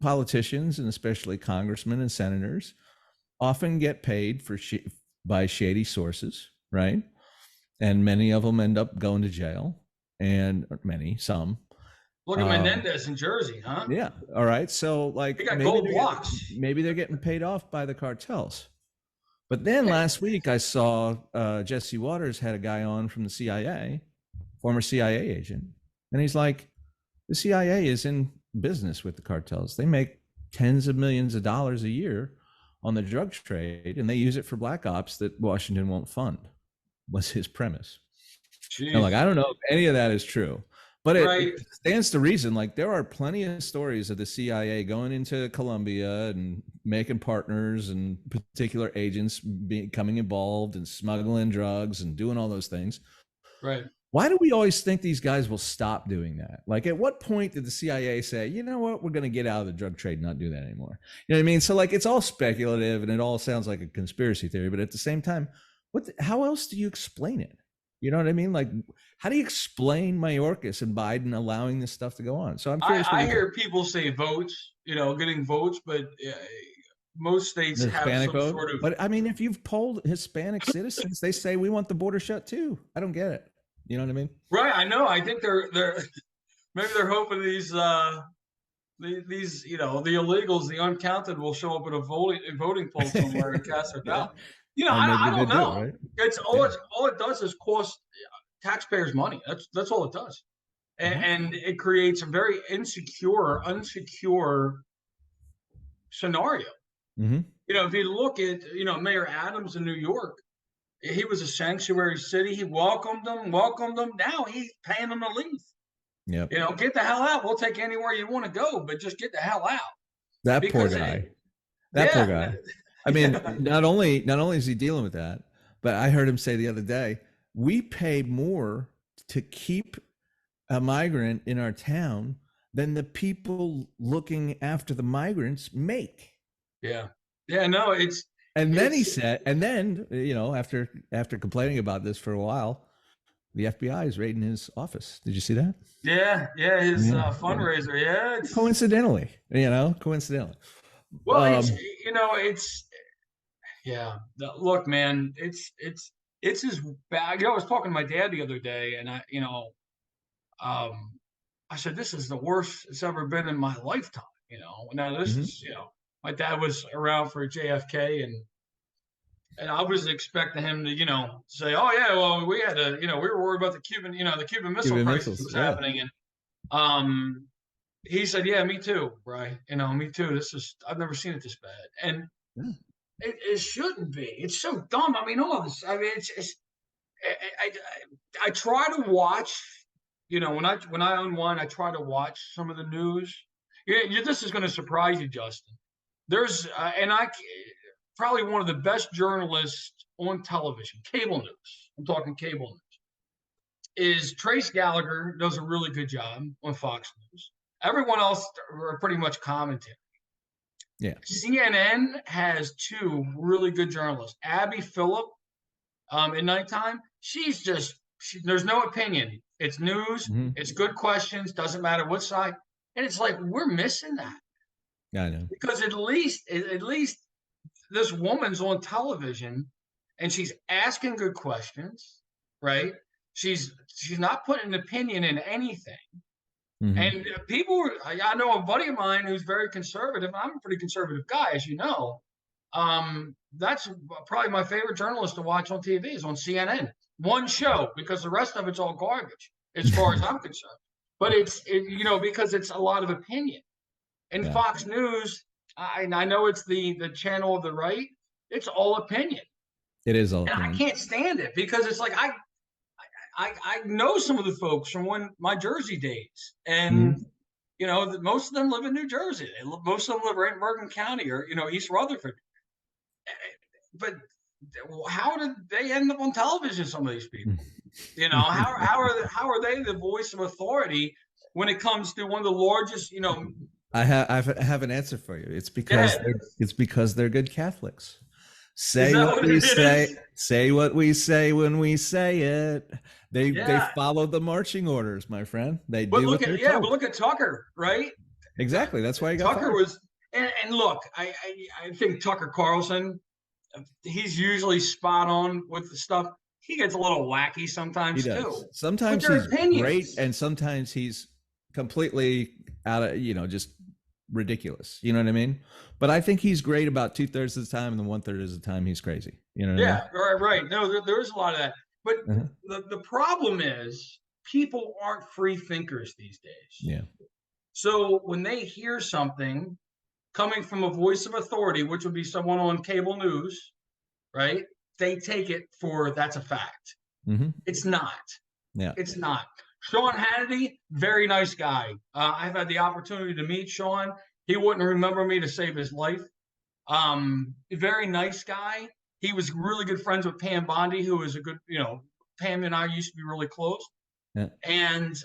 [SPEAKER 1] politicians and especially congressmen and senators often get paid by shady sources, right? And many of them end up going to jail, and some.
[SPEAKER 2] Look at
[SPEAKER 1] Um,
[SPEAKER 2] Menendez in Jersey, huh?
[SPEAKER 1] yeah. All right. So
[SPEAKER 2] He
[SPEAKER 1] like
[SPEAKER 2] got gold blocks.
[SPEAKER 1] maybe they're getting paid off by the cartels. But then last week I saw Jesse Waters had a guy on from the CIA, former CIA agent, and he's like, the CIA is in business with the cartels. They make tens of millions of dollars a year on the drug trade, and they use it for black ops that Washington won't fund. Was his premise. And like,
[SPEAKER 2] Jeez.
[SPEAKER 1] I don't know if any of that is true, but it
[SPEAKER 2] Right.
[SPEAKER 1] stands to reason. Like, there are plenty of stories of the CIA going into Colombia and making partners and particular agents becoming involved and smuggling drugs and doing all those things.
[SPEAKER 2] Right.
[SPEAKER 1] Why do we always think these guys will stop doing that? Like, at what point did the CIA say, you know what, we're going to get out of the drug trade and not do that anymore? You know what I mean? So, like, it's all speculative and it all sounds like a conspiracy theory, but at the same time, how else do you explain it? You know what I mean? Like, how do you explain Mayorkas and Biden allowing this stuff to go on? So I'm curious.
[SPEAKER 2] I hear people say votes, getting votes, but most states
[SPEAKER 1] The
[SPEAKER 2] have
[SPEAKER 1] Hispanic
[SPEAKER 2] some
[SPEAKER 1] vote,
[SPEAKER 2] sort of.
[SPEAKER 1] but I mean, if you've polled Hispanic citizens, they say we want the border shut too. I don't get it. You know what I mean?
[SPEAKER 2] Right. I know. I think they're maybe they're hoping these the illegals, the uncounted, will show up at a voting poll somewhere and cast their
[SPEAKER 1] Yeah,
[SPEAKER 2] ballot.
[SPEAKER 1] or
[SPEAKER 2] I
[SPEAKER 1] maybe they
[SPEAKER 2] don't
[SPEAKER 1] do,
[SPEAKER 2] know.
[SPEAKER 1] right?
[SPEAKER 2] It's
[SPEAKER 1] Yeah.
[SPEAKER 2] all it does is cost taxpayers money. That's all it does,
[SPEAKER 1] Uh-huh.
[SPEAKER 2] and it creates a very unsecure scenario.
[SPEAKER 1] Mm-hmm.
[SPEAKER 2] If you look at Mayor Adams in New York, He was a sanctuary city. He welcomed them. Now he's paying them to leave.
[SPEAKER 1] Yep.
[SPEAKER 2] Get the hell out. We'll take you anywhere you want to go, but just get the hell out.
[SPEAKER 1] That poor
[SPEAKER 2] Because
[SPEAKER 1] guy. That poor
[SPEAKER 2] yeah,
[SPEAKER 1] guy. I mean, not only is he dealing with that, but I heard him say the other day, we pay more to keep a migrant in our town than the people looking after the migrants make.
[SPEAKER 2] yeah, no,
[SPEAKER 1] And then he said, and then, after complaining about this for a while, the FBI is raiding his office. Did you see that?
[SPEAKER 2] yeah, his fundraiser. Yeah,
[SPEAKER 1] coincidentally.
[SPEAKER 2] Well, it's yeah. Look, man, it's as bad. I was talking to my dad the other day, and I said, this is the worst it's ever been in my lifetime. Now this is, my dad was around for JFK, and I was expecting him to, say, oh yeah, well, we had to, we were worried about the Cuban Missile Crisis was happening, and he said, yeah, me too, Bri. Me too. I've never seen it this bad, and it shouldn't be. It's so dumb. I mean, all this. I mean, I try to watch. When I unwind, I try to watch some of the news. This is going to surprise you, Justin. There's probably one of the best journalists on television, cable news. I'm talking cable news. Is Trace Gallagher does a really good job on Fox News. Everyone else are pretty much commentary.
[SPEAKER 1] Yeah.
[SPEAKER 2] CNN has two really good journalists. Abby Phillip, at nighttime, there's no opinion. It's news. It's good questions. Doesn't matter what side. And it's like, we're missing that.
[SPEAKER 1] I know.
[SPEAKER 2] Because at least this woman's on television and she's asking good questions, right? She's not putting an opinion in anything. And I know a buddy of mine who's very conservative. I'm a pretty conservative guy, as you know. That's probably my favorite journalist to watch on TV is on CNN. One show, because the rest of it's all garbage, as far as I'm concerned. But it's because it's a lot of opinion. And Fox News, I know it's the channel of the right. It's all opinion.
[SPEAKER 1] It is all opinion.
[SPEAKER 2] And I can't stand it because it's like I know some of the folks from my Jersey days, and most of them live in New Jersey. Most of them live right in Bergen County or East Rutherford. But how did they end up on television? Some of these people, how are they the voice of authority when it comes to one of the largest?
[SPEAKER 1] I have an answer for you. It's because they're good Catholics. Say what we say. Say what we say when we say it. They follow the marching orders, my friend. They do. But
[SPEAKER 2] look at Tucker, right?
[SPEAKER 1] Exactly. That's why he got
[SPEAKER 2] Tucker
[SPEAKER 1] fired.
[SPEAKER 2] and look, I think Tucker Carlson, he's usually spot on with the stuff. He gets a little wacky sometimes too.
[SPEAKER 1] Sometimes he's great, and sometimes he's completely out of just ridiculous. You know what I mean? But I think he's great about 2/3 of the time, and then 1/3 of the time he's crazy. You know what I mean?
[SPEAKER 2] Right. No, there is a lot of that. But the problem is people aren't free thinkers these days.
[SPEAKER 1] Yeah.
[SPEAKER 2] So when they hear something coming from a voice of authority, which would be someone on cable news, right? They take it for that's a fact. It's not.
[SPEAKER 1] Yeah.
[SPEAKER 2] It's not. Sean Hannity, very nice guy. I've had the opportunity to meet Sean. He wouldn't remember me to save his life. Very nice guy. He was really good friends with Pam Bondi, who is a good, Pam and I used to be really close.
[SPEAKER 1] Yeah.
[SPEAKER 2] And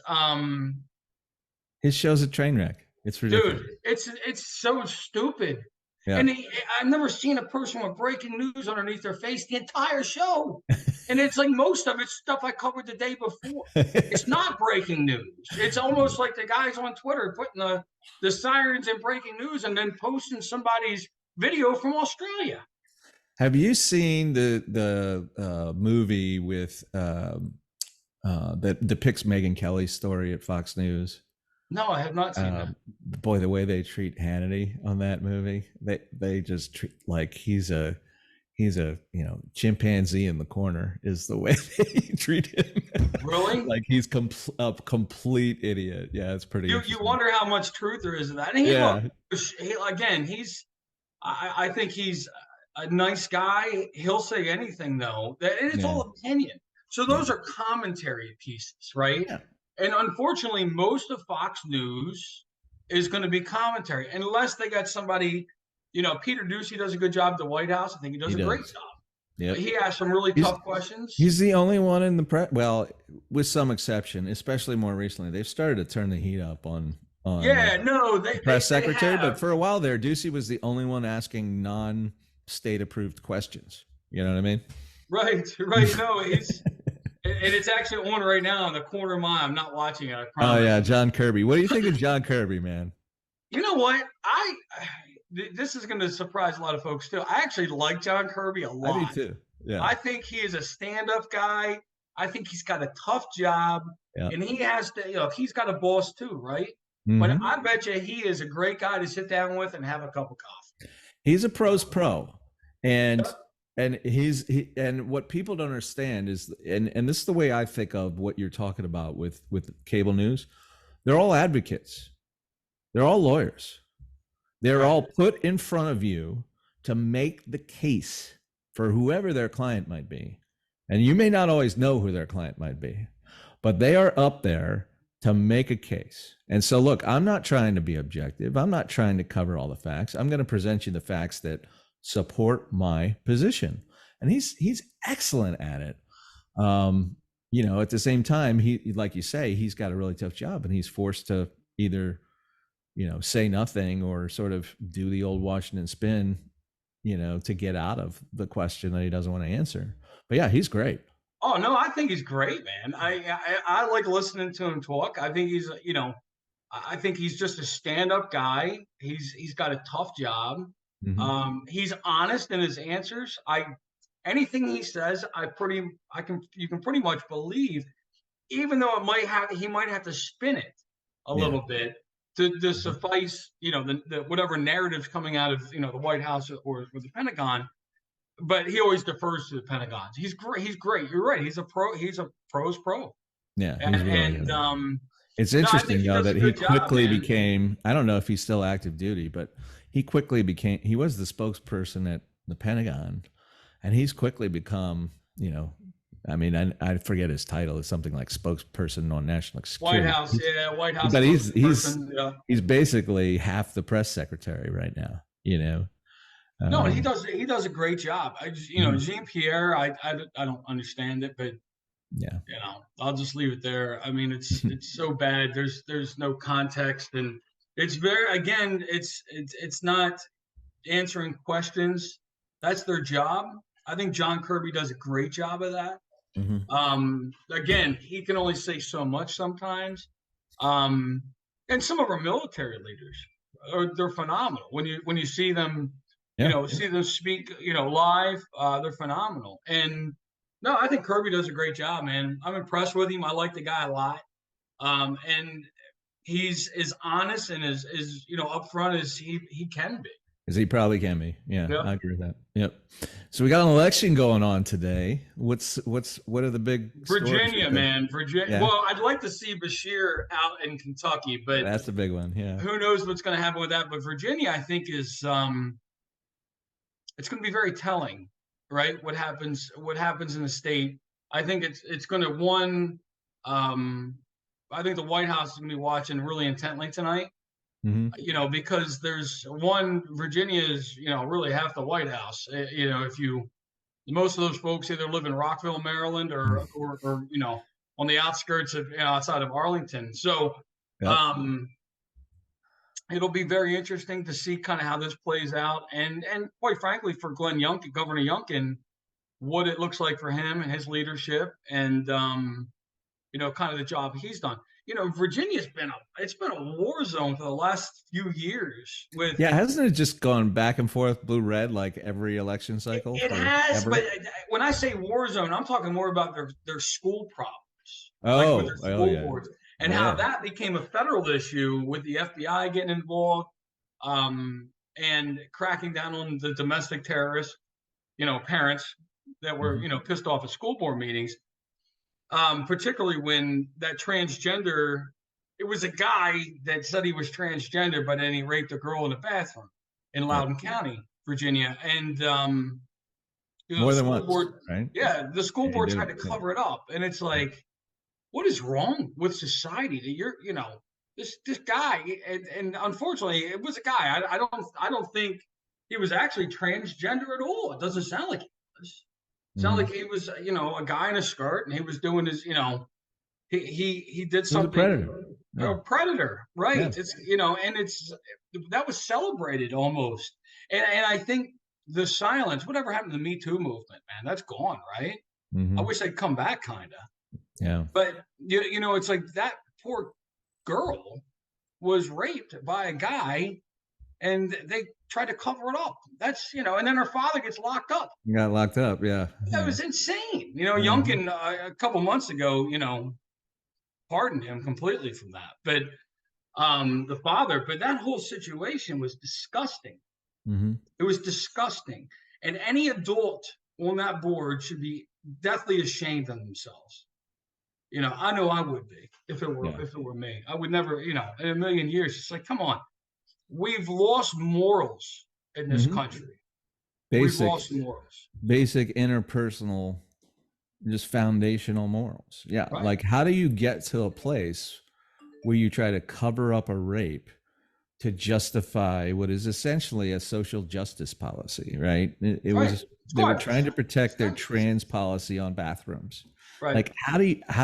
[SPEAKER 1] his show's a train wreck. It's ridiculous.
[SPEAKER 2] Dude, it's so stupid.
[SPEAKER 1] Yeah.
[SPEAKER 2] And I've never seen a person with breaking news underneath their face the entire show. And it's like most of it's stuff I covered the day before. It's not breaking news. It's almost like the guys on Twitter putting the sirens in breaking news and then posting somebody's video from Australia.
[SPEAKER 1] Have you seen the movie with that depicts Megyn Kelly's story at Fox News?
[SPEAKER 2] No, I have not seen that.
[SPEAKER 1] Boy, the way they treat Hannity on that movie, they just treat like he's a chimpanzee in the corner is the way they treat him.
[SPEAKER 2] Really?
[SPEAKER 1] Like he's a complete idiot. Yeah, it's pretty.
[SPEAKER 2] You wonder how much truth there is in that. And I think he's. a nice guy. He'll say anything though. And it's
[SPEAKER 1] Yeah.
[SPEAKER 2] all opinion. So
[SPEAKER 1] Yeah.
[SPEAKER 2] those are commentary pieces, right?
[SPEAKER 1] Yeah.
[SPEAKER 2] And unfortunately, most of Fox News is going to be commentary, unless they got somebody. Peter Ducey does a good job at the White House. I think he does
[SPEAKER 1] He
[SPEAKER 2] a great
[SPEAKER 1] does.
[SPEAKER 2] job.
[SPEAKER 1] Yep.
[SPEAKER 2] He asks some really
[SPEAKER 1] He's
[SPEAKER 2] tough questions.
[SPEAKER 1] he's the only one in the press. Well, with some exception, especially more recently, they've started to turn the heat up on
[SPEAKER 2] Yeah, no,
[SPEAKER 1] the
[SPEAKER 2] they
[SPEAKER 1] press
[SPEAKER 2] they
[SPEAKER 1] secretary. But
[SPEAKER 2] have.
[SPEAKER 1] for a while there, Ducey was the only one asking non-state approved questions. You know what I mean?
[SPEAKER 2] Right, right. No, and it's actually on right now in the corner of my. I'm not watching it. I
[SPEAKER 1] Oh
[SPEAKER 2] promise.
[SPEAKER 1] yeah, John Kirby. What do you think of John Kirby, man?
[SPEAKER 2] You know what? This is going to surprise a lot of folks too. I actually like John Kirby a
[SPEAKER 1] I do
[SPEAKER 2] lot.
[SPEAKER 1] too. Yeah.
[SPEAKER 2] I think he is a stand-up guy. I think he's got a tough job,
[SPEAKER 1] Yeah.
[SPEAKER 2] and he has to. He's got a boss too, right? But
[SPEAKER 1] Mm-hmm.
[SPEAKER 2] I bet you he is a great guy to sit down with and have a cup of coffee.
[SPEAKER 1] He's a pro's pro, and
[SPEAKER 2] Yep.
[SPEAKER 1] and what people don't understand is, and this is the way I think of what you're talking about with cable news. They're all advocates. They're all lawyers. They're
[SPEAKER 2] Right.
[SPEAKER 1] all put in front of you to make the case for whoever their client might be. And you may not always know who their client might be, but they are up there to make a case. And so, look, I'm not trying to be objective. I'm not trying to cover all the facts. I'm going to present you the facts that support my position. And he's excellent at it. At the same time, he, like you say, he's got a really tough job, and he's forced to either say nothing or sort of do the old Washington spin, to get out of the question that he doesn't want to answer. But yeah, he's great.
[SPEAKER 2] Oh no, I think he's great, man. I like listening to him talk. I think I think he's just a stand-up guy. He's got a tough job.
[SPEAKER 1] Mm-hmm.
[SPEAKER 2] He's honest in his answers. Anything he says, you can pretty much believe, even though he might have to spin it a
[SPEAKER 1] Yeah.
[SPEAKER 2] little bit to suffice, the whatever narrative's coming out of the White House or the Pentagon. But he always defers to the Pentagon. He's great. He's great. You're right. He's a pro. He's a pro's pro.
[SPEAKER 1] Yeah,
[SPEAKER 2] And
[SPEAKER 1] he's really
[SPEAKER 2] and
[SPEAKER 1] good. It's
[SPEAKER 2] no, I
[SPEAKER 1] interesting
[SPEAKER 2] think he
[SPEAKER 1] though
[SPEAKER 2] does a
[SPEAKER 1] that he
[SPEAKER 2] good job,
[SPEAKER 1] quickly
[SPEAKER 2] man.
[SPEAKER 1] became, I don't know if he's still active duty, but he was the spokesperson at the Pentagon, and he's quickly become, I forget his title. It's something like spokesperson on national security.
[SPEAKER 2] White House, yeah, White House.
[SPEAKER 1] But he's
[SPEAKER 2] spokesperson,
[SPEAKER 1] he's basically half the press secretary right now.
[SPEAKER 2] no, and he
[SPEAKER 1] Um,
[SPEAKER 2] does a great job.
[SPEAKER 1] mhm.
[SPEAKER 2] Jean Pierre, I don't understand it, but
[SPEAKER 1] Yeah.
[SPEAKER 2] I'll just leave it there. I mean, it's so bad. There's no context, and it's it's not answering questions. That's their job. I think John Kirby does a great job of that.
[SPEAKER 1] Mhm.
[SPEAKER 2] Again, he can only say so much sometimes. And some of our military leaders they're phenomenal. When you see them,
[SPEAKER 1] Yeah.
[SPEAKER 2] see them speak, live, they're phenomenal. And no, I think Kirby does a great job, man. I'm impressed with him. I like the guy a lot. And he's as honest and as upfront as he can be.
[SPEAKER 1] As he probably can be. Yeah,
[SPEAKER 2] Yep.
[SPEAKER 1] I agree with that. Yep. So we got an election going on today. What are the big stories
[SPEAKER 2] Virginia,
[SPEAKER 1] today?
[SPEAKER 2] man, Virginia.
[SPEAKER 1] Yeah.
[SPEAKER 2] Well, I'd like to see Bashir out in Kentucky, but
[SPEAKER 1] That's a big one. Yeah.
[SPEAKER 2] who knows what's going to happen with that? But Virginia, I think, is it's going to be very telling, right? What happens in the state? I think it's going to I think the White House is going to be watching really intently tonight.
[SPEAKER 1] Hmm.
[SPEAKER 2] Because there's Virginia is really half the White House. If most of those folks either live in Rockville, Maryland, or on the outskirts of outside of Arlington. So
[SPEAKER 1] Yep.
[SPEAKER 2] it'll be very interesting to see kind of how this plays out, and quite frankly, for Governor Youngkin, what it looks like for him and his leadership, and kind of the job he's done. Virginia's been a war zone for the last few years.
[SPEAKER 1] Yeah, hasn't it just gone back and forth, blue red, like every election cycle?
[SPEAKER 2] It has,
[SPEAKER 1] forever?
[SPEAKER 2] but when I say war zone, I'm talking more about their school problems,
[SPEAKER 1] Oh,
[SPEAKER 2] with their school
[SPEAKER 1] yeah.
[SPEAKER 2] boards, and how
[SPEAKER 1] Yeah.
[SPEAKER 2] that became a federal issue with the FBI getting involved, and cracking down on the domestic terrorists, parents that were pissed off at school board meetings, particularly when that transgender. It was a guy that said he was transgender, but then he raped a girl in the bathroom in Loudoun County. Virginia, and
[SPEAKER 1] More
[SPEAKER 2] the
[SPEAKER 1] than
[SPEAKER 2] school
[SPEAKER 1] once,
[SPEAKER 2] board,
[SPEAKER 1] right?
[SPEAKER 2] yeah, the school
[SPEAKER 1] Yeah, he
[SPEAKER 2] board
[SPEAKER 1] did
[SPEAKER 2] tried
[SPEAKER 1] it.
[SPEAKER 2] to
[SPEAKER 1] Yeah.
[SPEAKER 2] cover it up, and it's
[SPEAKER 1] Yeah.
[SPEAKER 2] like, what is wrong with society that this guy, and unfortunately it was a guy. I don't think he was actually transgender at all. It doesn't sound like he was. It sounded
[SPEAKER 1] Mhm.
[SPEAKER 2] like he was, a guy in a skirt, and he was doing his, he did
[SPEAKER 1] He was a
[SPEAKER 2] something,
[SPEAKER 1] predator.
[SPEAKER 2] a
[SPEAKER 1] Yeah.
[SPEAKER 2] predator,
[SPEAKER 1] Yeah.
[SPEAKER 2] right? It's, and it's that was celebrated almost, and I think the silence, whatever happened to the Me Too movement, man, that's gone, right? I
[SPEAKER 1] Mhm.
[SPEAKER 2] wish they'd come back, kind of.
[SPEAKER 1] Yeah.
[SPEAKER 2] But it's like that poor girl was raped by a guy, and they tried to cover it up. That's and then her father gets locked up.
[SPEAKER 1] He got locked up. Yeah.
[SPEAKER 2] That
[SPEAKER 1] Yeah.
[SPEAKER 2] was insane.
[SPEAKER 1] Mhm.
[SPEAKER 2] Youngkin a couple months ago, pardoned him completely from that. But the father, but that whole situation was disgusting.
[SPEAKER 1] Mhm.
[SPEAKER 2] It was disgusting, and any adult on that board should be deathly ashamed of themselves. I know I would be if it were
[SPEAKER 1] Yeah.
[SPEAKER 2] if it were me. I would never, in a million years. It's like, come on, we've lost morals in this
[SPEAKER 1] Mhm.
[SPEAKER 2] country. We've
[SPEAKER 1] Basic
[SPEAKER 2] lost morals,
[SPEAKER 1] basic interpersonal, just foundational morals. Yeah.
[SPEAKER 2] right?
[SPEAKER 1] Like, how do you get to a place where you try to cover up a rape to justify what is essentially a social justice policy, right? It
[SPEAKER 2] Right.
[SPEAKER 1] was,
[SPEAKER 2] It's
[SPEAKER 1] they were
[SPEAKER 2] garbage.
[SPEAKER 1] trying to protect their
[SPEAKER 2] It's
[SPEAKER 1] trans policy on bathrooms.
[SPEAKER 2] right.
[SPEAKER 1] Like, how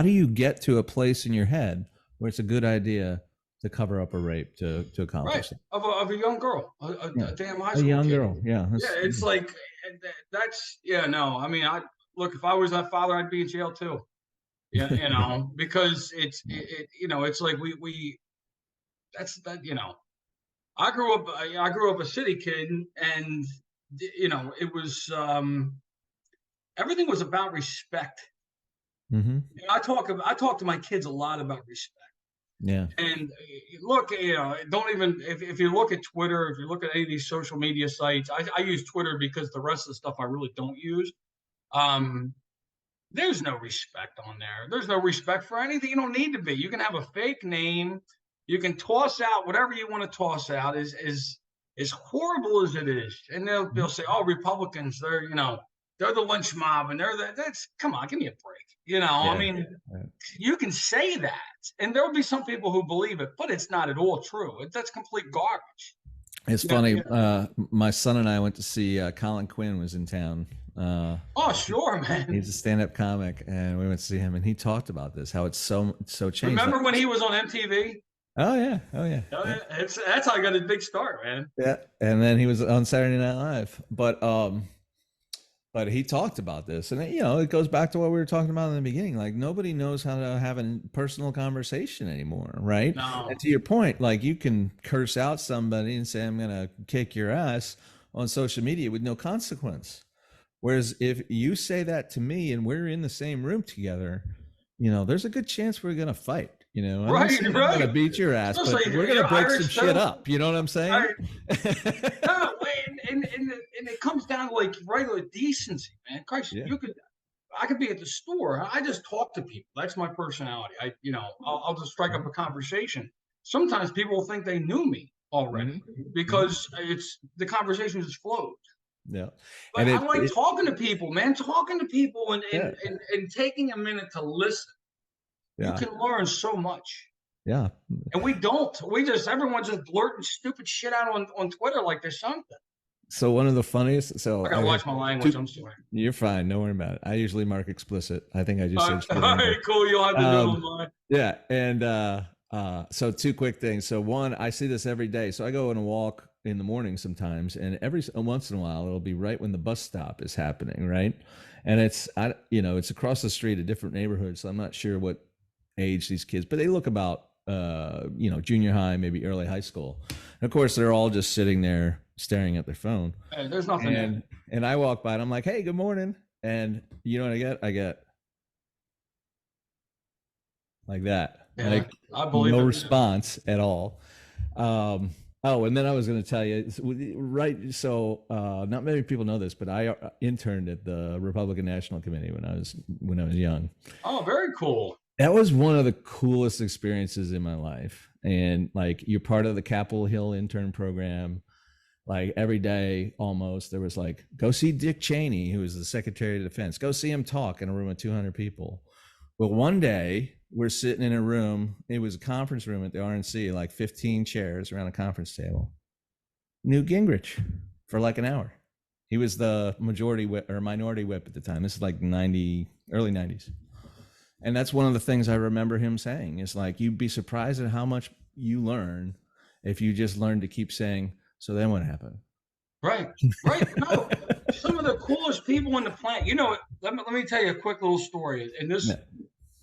[SPEAKER 1] do you get to a place in your head where it's a good idea to cover up a rape to
[SPEAKER 2] Right.
[SPEAKER 1] accomplish that?
[SPEAKER 2] Of a young girl,
[SPEAKER 1] Yeah.
[SPEAKER 2] a damn high
[SPEAKER 1] A
[SPEAKER 2] school
[SPEAKER 1] young
[SPEAKER 2] kid.
[SPEAKER 1] girl. Yeah.
[SPEAKER 2] Yeah, it's like that's yeah. No, I mean, I look. If I was that father, I'd be in jail too. Yeah, because it's like we that's that. I grew up a city kid, and it was everything was about respect.
[SPEAKER 1] Mm-hmm.
[SPEAKER 2] I talk to my kids a lot about respect.
[SPEAKER 1] Yeah.
[SPEAKER 2] And look, don't even if you look at Twitter, if you look at any of these social media sites, I use Twitter because the rest of the stuff I really don't use. Um, there's no respect on there. There's no respect for anything. You don't need to be. You can have a fake name. You can toss out whatever you want to toss out. As horrible as it is, and they'll say, "Oh, Republicans, they're the lynch mob, and that's come on, give me a break." I
[SPEAKER 1] Yeah.
[SPEAKER 2] mean, you can say that, and there will be some people who believe it, but it's not at all true. That's complete garbage.
[SPEAKER 1] It's
[SPEAKER 2] Yeah,
[SPEAKER 1] funny.
[SPEAKER 2] yeah.
[SPEAKER 1] My son and I went to see Colin Quinn was in town.
[SPEAKER 2] Oh, sure, man.
[SPEAKER 1] He's a stand-up comic, and we went to see him, and he talked about this, how it's so changed.
[SPEAKER 2] Remember
[SPEAKER 1] Like,
[SPEAKER 2] when he was on MTV?
[SPEAKER 1] oh yeah, oh yeah,
[SPEAKER 2] Oh,
[SPEAKER 1] yeah,
[SPEAKER 2] yeah, that's how I got his big start, man.
[SPEAKER 1] yeah. And then he was on Saturday Night Live, but he talked about this, and it goes back to what we were talking about in the beginning. Like, nobody knows how to have a personal conversation anymore, right?
[SPEAKER 2] No,
[SPEAKER 1] And to your point, like, you can curse out somebody and say, "I'm gonna kick your ass" on social media with no consequence. Whereas if you say that to me and we're in the same room together, there's a good chance we're gonna fight. I'm not
[SPEAKER 2] right,
[SPEAKER 1] saying I'm gonna
[SPEAKER 2] right.
[SPEAKER 1] beat your ass, but
[SPEAKER 2] Especially
[SPEAKER 1] we're gonna break some
[SPEAKER 2] Irish
[SPEAKER 1] shit
[SPEAKER 2] too.
[SPEAKER 1] up. You know what I'm saying?
[SPEAKER 2] Right. No, and it comes down to like regular decency, man. Christ,
[SPEAKER 1] Yeah.
[SPEAKER 2] I could be at the store. I just talk to people. That's my personality. I'll just strike up a conversation. Sometimes people think they knew me already because it's the conversation just flows.
[SPEAKER 1] Yeah.
[SPEAKER 2] But
[SPEAKER 1] And
[SPEAKER 2] I
[SPEAKER 1] it,
[SPEAKER 2] like
[SPEAKER 1] it
[SPEAKER 2] talking to people, man. Talking to people and
[SPEAKER 1] yeah,
[SPEAKER 2] taking a minute to listen. You
[SPEAKER 1] yeah,
[SPEAKER 2] can learn so much.
[SPEAKER 1] yeah.
[SPEAKER 2] And we don't. Everyone's just blurting stupid shit out on Twitter like there's something.
[SPEAKER 1] So one of the funniest, so
[SPEAKER 2] I gotta
[SPEAKER 1] I got
[SPEAKER 2] watch my language.
[SPEAKER 1] two,
[SPEAKER 2] I'm sorry.
[SPEAKER 1] you're fine. Don't worry about it. I usually mark explicit. I think I just
[SPEAKER 2] All
[SPEAKER 1] said
[SPEAKER 2] right,
[SPEAKER 1] shit
[SPEAKER 2] all
[SPEAKER 1] anyway.
[SPEAKER 2] right, cool. You'll have to do it
[SPEAKER 1] Um,
[SPEAKER 2] on mine.
[SPEAKER 1] yeah. And, so two quick things. So one, I see this every day. So I go on a walk in the morning sometimes, and every once in a while, it'll be right when the bus stop is happening. Right. And it's across the street, a different neighborhood. So I'm not sure what age these kids, but they look about, junior high, maybe early high school. And of course, they're all just sitting there staring at their phone.
[SPEAKER 2] Hey, there's nothing there.
[SPEAKER 1] And I walk by and I'm like, "Hey, good morning." And you know what I get? I get like that.
[SPEAKER 2] Yeah,
[SPEAKER 1] Like,
[SPEAKER 2] I believe
[SPEAKER 1] no
[SPEAKER 2] it.
[SPEAKER 1] response at all. And then I was going to tell you, right? So, not many people know this, but I interned at the Republican National Committee when I was young.
[SPEAKER 2] Oh, very cool.
[SPEAKER 1] That was one of the coolest experiences in my life. And like, you're part of the Capitol Hill intern program. like every day almost there was like, go see Dick Cheney, who was the Secretary of Defense, go see him talk in a room of 200 people. Well, one day we're sitting in a room, it was a conference room at the RNC, like 15 chairs around a conference table. Newt Gingrich for like an hour. He was the majority whip or minority whip at the time. This is like early 90s. And that's one of the things I remember him saying is like, you'd be surprised at how much you learn if you just learn to keep saying, so then what happened?
[SPEAKER 2] Right, right. No, some of the coolest people in the planet. You know, let me tell you a quick little story. And this,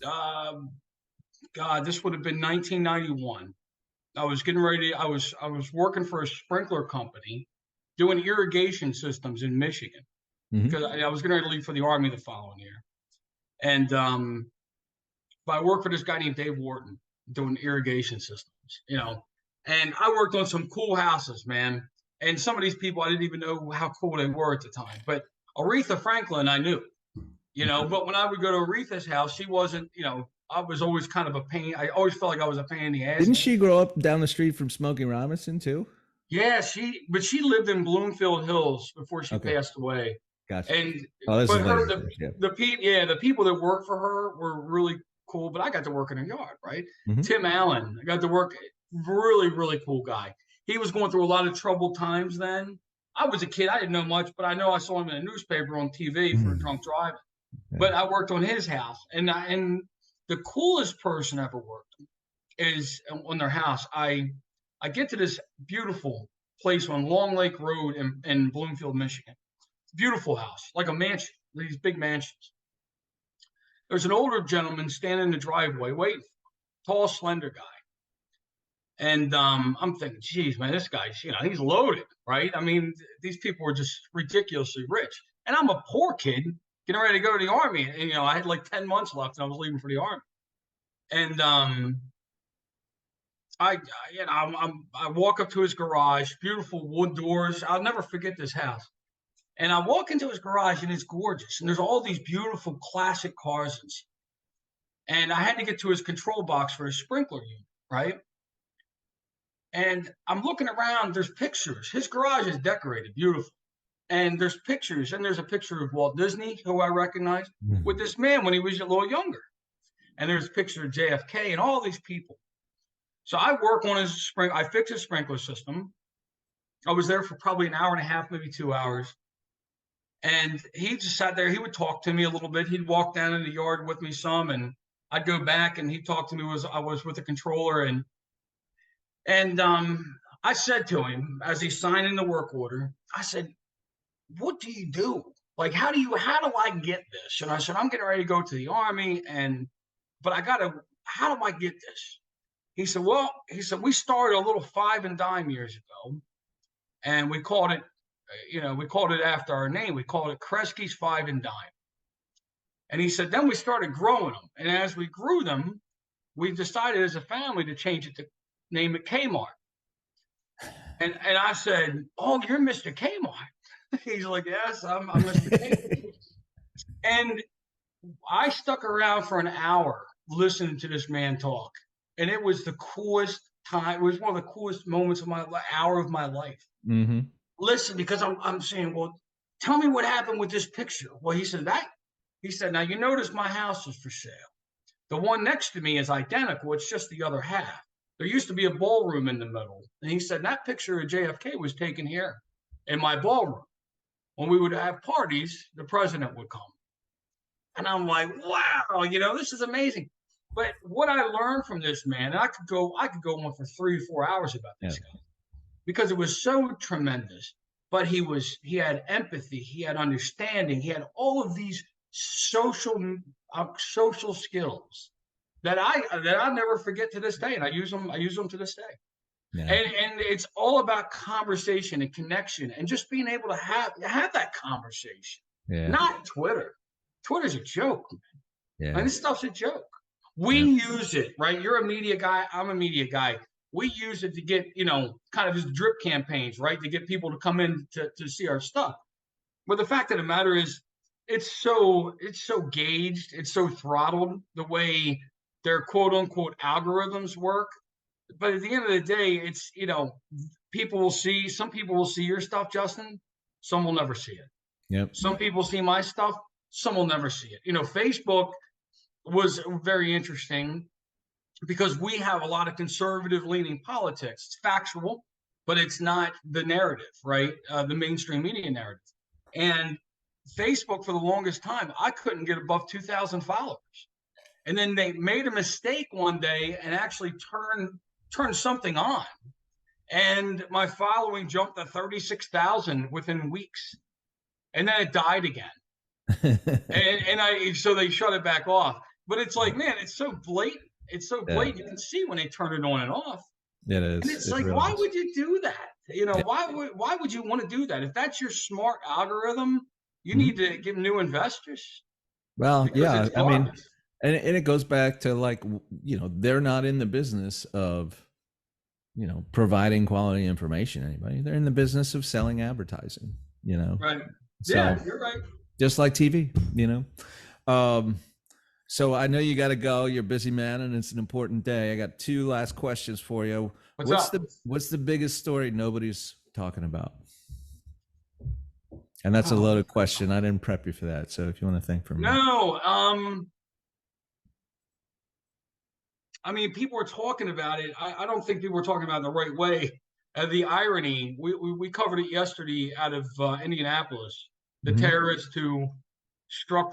[SPEAKER 2] God, this would have been 1991. I was getting ready. I was working for a sprinkler company, doing irrigation systems in Michigan because I was getting ready to leave for the Army the following year. And but I worked for this guy named Dave Wharton doing irrigation systems, you know. And I worked on some cool houses, man. And some of these people, I didn't even know how cool they were at the time. But Aretha Franklin, I knew, you know. But when I would go to Aretha's house, she wasn't, you know, I was always kind of a pain. I always felt like I was a pain in the ass.
[SPEAKER 1] Didn't she grow up down the street from Smokey Robinson too?
[SPEAKER 2] Yeah, but she lived in Bloomfield Hills before she passed away.
[SPEAKER 1] Gotcha.
[SPEAKER 2] And
[SPEAKER 1] but
[SPEAKER 2] her, the people that worked for her were really cool. But I got to work in her yard, right? Tim Allen, I got to work. Really, really cool guy. He was going through a lot of troubled times then. I was a kid. I didn't know much, but I know I saw him in a newspaper on TV for drunk driving. Yeah. But I worked on his house. And the coolest person I ever worked is on their house. I get to this beautiful place on Long Lake Road in Bloomfield, Michigan. Beautiful house, like a mansion, these big mansions. There's an older gentleman standing in the driveway waiting, tall, slender guy. And I'm thinking, geez, man, this guy's, you know, he's loaded, right? I mean, these people were just ridiculously rich. And I'm a poor kid getting ready to go to the Army. And, you know, I had like 10 months left and I was leaving for the Army. And I walk up to his garage, beautiful wood doors. I'll never forget this house. And I walk into his garage and it's gorgeous. And there's all these beautiful classic cars. And I had to get to his control box for his sprinkler unit, right? And I'm looking around, there's pictures. His garage is decorated, beautiful. And there's pictures, and there's a picture of Walt Disney, who I recognize, with this man when he was a little younger. And there's a picture of JFK and all these people. So I work on I fix his sprinkler system. I was there for probably an hour and a half, maybe 2 hours. And he just sat there. He would talk to me a little bit. He'd walk down in the yard with me some, and I'd go back and he'd talk to me. I was with the controller, and I said to him as he's signing the work order, I said, what do you do? Like, how do I get this? And I said, I'm getting ready to go to the Army, but how do I get this? He said, we started a little 5 and dime years ago, and we called it after our name. We called it Kresge's 5 and dime. And he said, then we started growing them. And as we grew them, we decided as a family to change it to name it Kmart. And I said, oh, you're Mr. Kmart. He's like, yes, I'm Mr. Kmart. And I stuck around for an hour listening to this man talk. And it was the coolest time. It was one of the coolest moments of my hour of my life. Listen, because I'm saying, well, tell me what happened with this picture. Well, he said, now you notice my house is for sale. The one next to me is identical. It's just the other half. There used to be a ballroom in the middle. And he said, that picture of JFK was taken here in my ballroom. When we would have parties, the president would come. And I'm like, wow, this is amazing. But what I learned from this man, and I could go on for 3 or 4 hours about this guy, because it was so tremendous. But he had empathy, he had understanding, he had all of these social skills that I never forget to this day, and I use them to this day. Yeah. And it's all about conversation and connection, and just being able to have that conversation. Yeah. Not Twitter. Twitter's a joke, man. Yeah. And this stuff's a joke. We use it, right? You're a media guy. I'm a media guy. We use it to get, kind of just drip campaigns, right? To get people to come in to see our stuff. But the fact of the matter is, it's so gauged, it's so throttled the way their quote unquote algorithms work, but at the end of the day, it's, some people will see your stuff, Justin. Some will never see it.
[SPEAKER 1] Yep.
[SPEAKER 2] Some people see my stuff. Some will never see it. Facebook was very interesting because we have a lot of conservative leaning politics. It's factual, but it's not the narrative, right? The mainstream media narrative. And Facebook, for the longest time, I couldn't get above 2,000 followers. And then they made a mistake one day and actually turned something on. And my following jumped to 36,000 within weeks. And then it died again. So they shut it back off. But it's like, man, it's so blatant. It's so blatant. You can see when they turn it on and off.
[SPEAKER 1] It is.
[SPEAKER 2] And it's like, why would you do that? Why would you want to do that? If that's your smart algorithm, you need to give new investors.
[SPEAKER 1] Well, yeah, I mean, and it goes back to, like, they're not in the business of, providing quality information to anybody. They're in the business of selling advertising,
[SPEAKER 2] Right.
[SPEAKER 1] So,
[SPEAKER 2] yeah, you're right.
[SPEAKER 1] Just like TV, So I know you got to go. You're a busy man, and it's an important day. I got 2 last questions for you. What's the biggest story nobody's talking about? And that's a loaded question. I didn't prep you for that. So if you want to think for a minute.
[SPEAKER 2] No. I mean, people are talking about it. I don't think people are talking about it the right way. The irony, we covered it yesterday out of Indianapolis. The terrorist who struck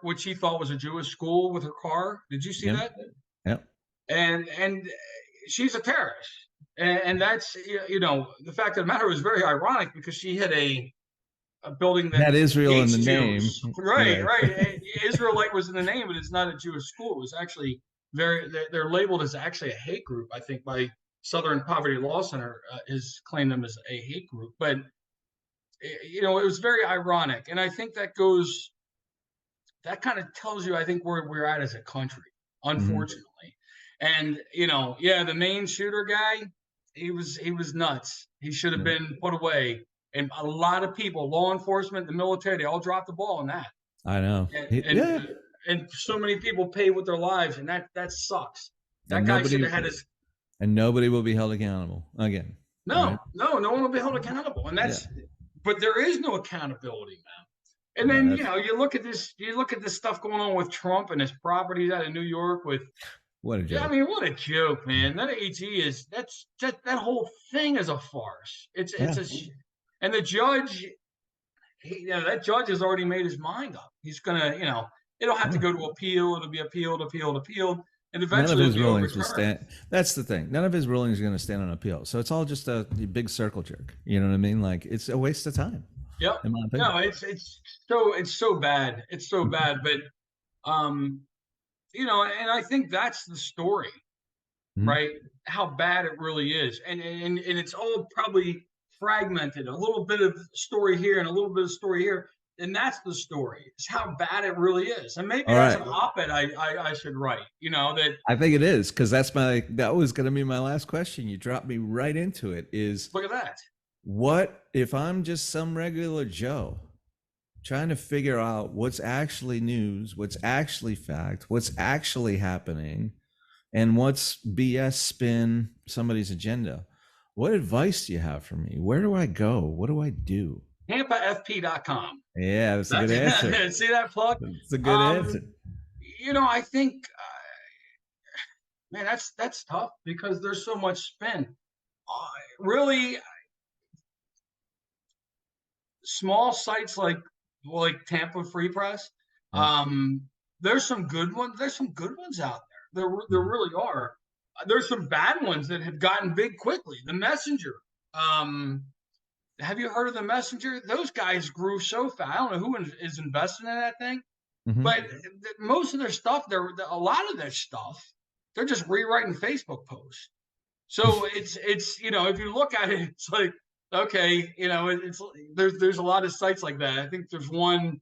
[SPEAKER 2] what she thought was a Jewish school with her car. Did you see that?
[SPEAKER 1] Yep.
[SPEAKER 2] And she's a terrorist. And that's, the fact of the matter was very ironic because she had a building that
[SPEAKER 1] had Israel in the
[SPEAKER 2] Jews.
[SPEAKER 1] name.
[SPEAKER 2] Right, right. Israelite was in the name, but it's not a Jewish school. It was actually they're labeled as actually a hate group, I think, by Southern Poverty Law Center has claimed them as a hate group. But, it was very ironic. And I think that kind of tells you, I think, where we're at as a country, unfortunately. And, the main shooter guy, he was nuts. He should have been put away. And a lot of people, law enforcement, the military, they all dropped the ball on that.
[SPEAKER 1] I know.
[SPEAKER 2] And so many people pay with their lives, and that sucks. That guy should have had his.
[SPEAKER 1] And nobody will be held accountable again.
[SPEAKER 2] No, right? No one will be held accountable. And but there is no accountability, man. And then, you look at this stuff going on with Trump and his properties out of New York with.
[SPEAKER 1] What a joke.
[SPEAKER 2] I mean, what a joke, man. That AG that whole thing is a farce. And the judge, that judge has already made his mind up. He's going to, it'll have to go to appeal. It'll be appealed. And eventually
[SPEAKER 1] none of his rulings will stand. That's the thing. None of his rulings are going to stand on appeal. So it's all just a big circle jerk. You know what I mean? Like, it's a waste of time.
[SPEAKER 2] Yep. No, it's so bad. It's so bad. But, and I think that's the story, right? How bad it really is. And it's all probably fragmented, a little bit of story here and a little bit of story here. And that's the story. It's how bad it really is. And maybe that's an op-ed I should write, that
[SPEAKER 1] I think it is, because that was going to be my last question. You dropped me right into it.
[SPEAKER 2] Look at that.
[SPEAKER 1] What if I'm just some regular Joe trying to figure out what's actually news, what's actually fact, what's actually happening, and what's BS spin somebody's agenda? What advice do you have for me? Where do I go? What do I do?
[SPEAKER 2] TampaFP.com.
[SPEAKER 1] Yeah, that's a good answer.
[SPEAKER 2] See that plug?
[SPEAKER 1] It's a good answer.
[SPEAKER 2] I think, man, that's tough because there's so much spin. Really, small sites like Tampa Free Press. There's some good ones. There's some good ones out there. There really are. There's some bad ones that have gotten big quickly. The Messenger. Have you heard of the Messenger? Those guys grew so fast. I don't know who is investing in that thing, but most of their stuff, a lot of their stuff, they're just rewriting Facebook posts. So it's if you look at it, it's like, okay, there's a lot of sites like that. I think there's one,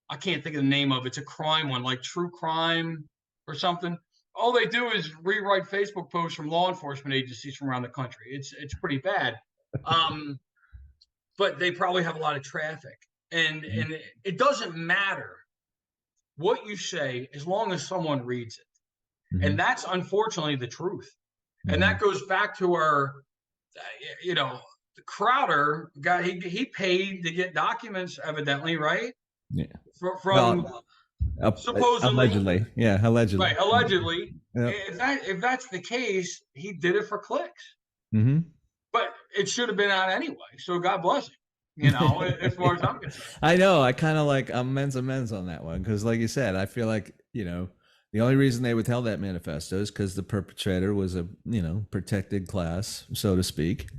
[SPEAKER 2] I can't think of the name of it. It's a crime one, like True Crime or something. All they do is rewrite Facebook posts from law enforcement agencies from around the country. It's pretty bad. But they probably have a lot of traffic. And it doesn't matter what you say as long as someone reads it. And that's unfortunately the truth. And that goes back to our, Crowder got, he paid to get documents, evidently, right?
[SPEAKER 1] Yeah.
[SPEAKER 2] From supposedly.
[SPEAKER 1] Allegedly. Yeah, allegedly.
[SPEAKER 2] Right, allegedly.
[SPEAKER 1] Yep.
[SPEAKER 2] If that's the case, he did it for clicks.
[SPEAKER 1] Mm-hmm.
[SPEAKER 2] But it should have been out anyway. So God bless him. As far as I'm concerned.
[SPEAKER 1] I know. I kind of like amends on that one because, like you said, I feel like the only reason they withheld that manifesto is because the perpetrator was a protected class, so to speak.